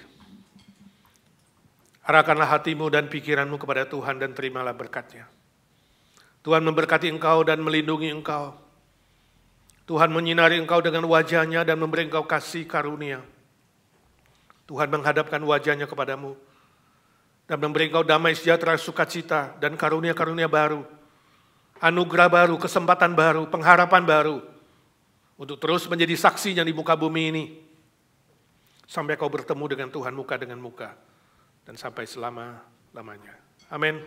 arahkanlah hatimu dan pikiranmu kepada Tuhan dan terimalah berkat-Nya. Tuhan memberkati engkau dan melindungi engkau. Tuhan menyinari engkau dengan wajah-Nya dan memberi engkau kasih karunia. Tuhan menghadapkan wajah-Nya kepadamu dan memberi engkau damai sejahtera, sukacita dan karunia-karunia baru. Anugerah baru, kesempatan baru, pengharapan baru. Untuk terus menjadi saksinya di muka bumi ini. Sampai kau bertemu dengan Tuhan muka dengan muka. Dan sampai selama-lamanya. Amin.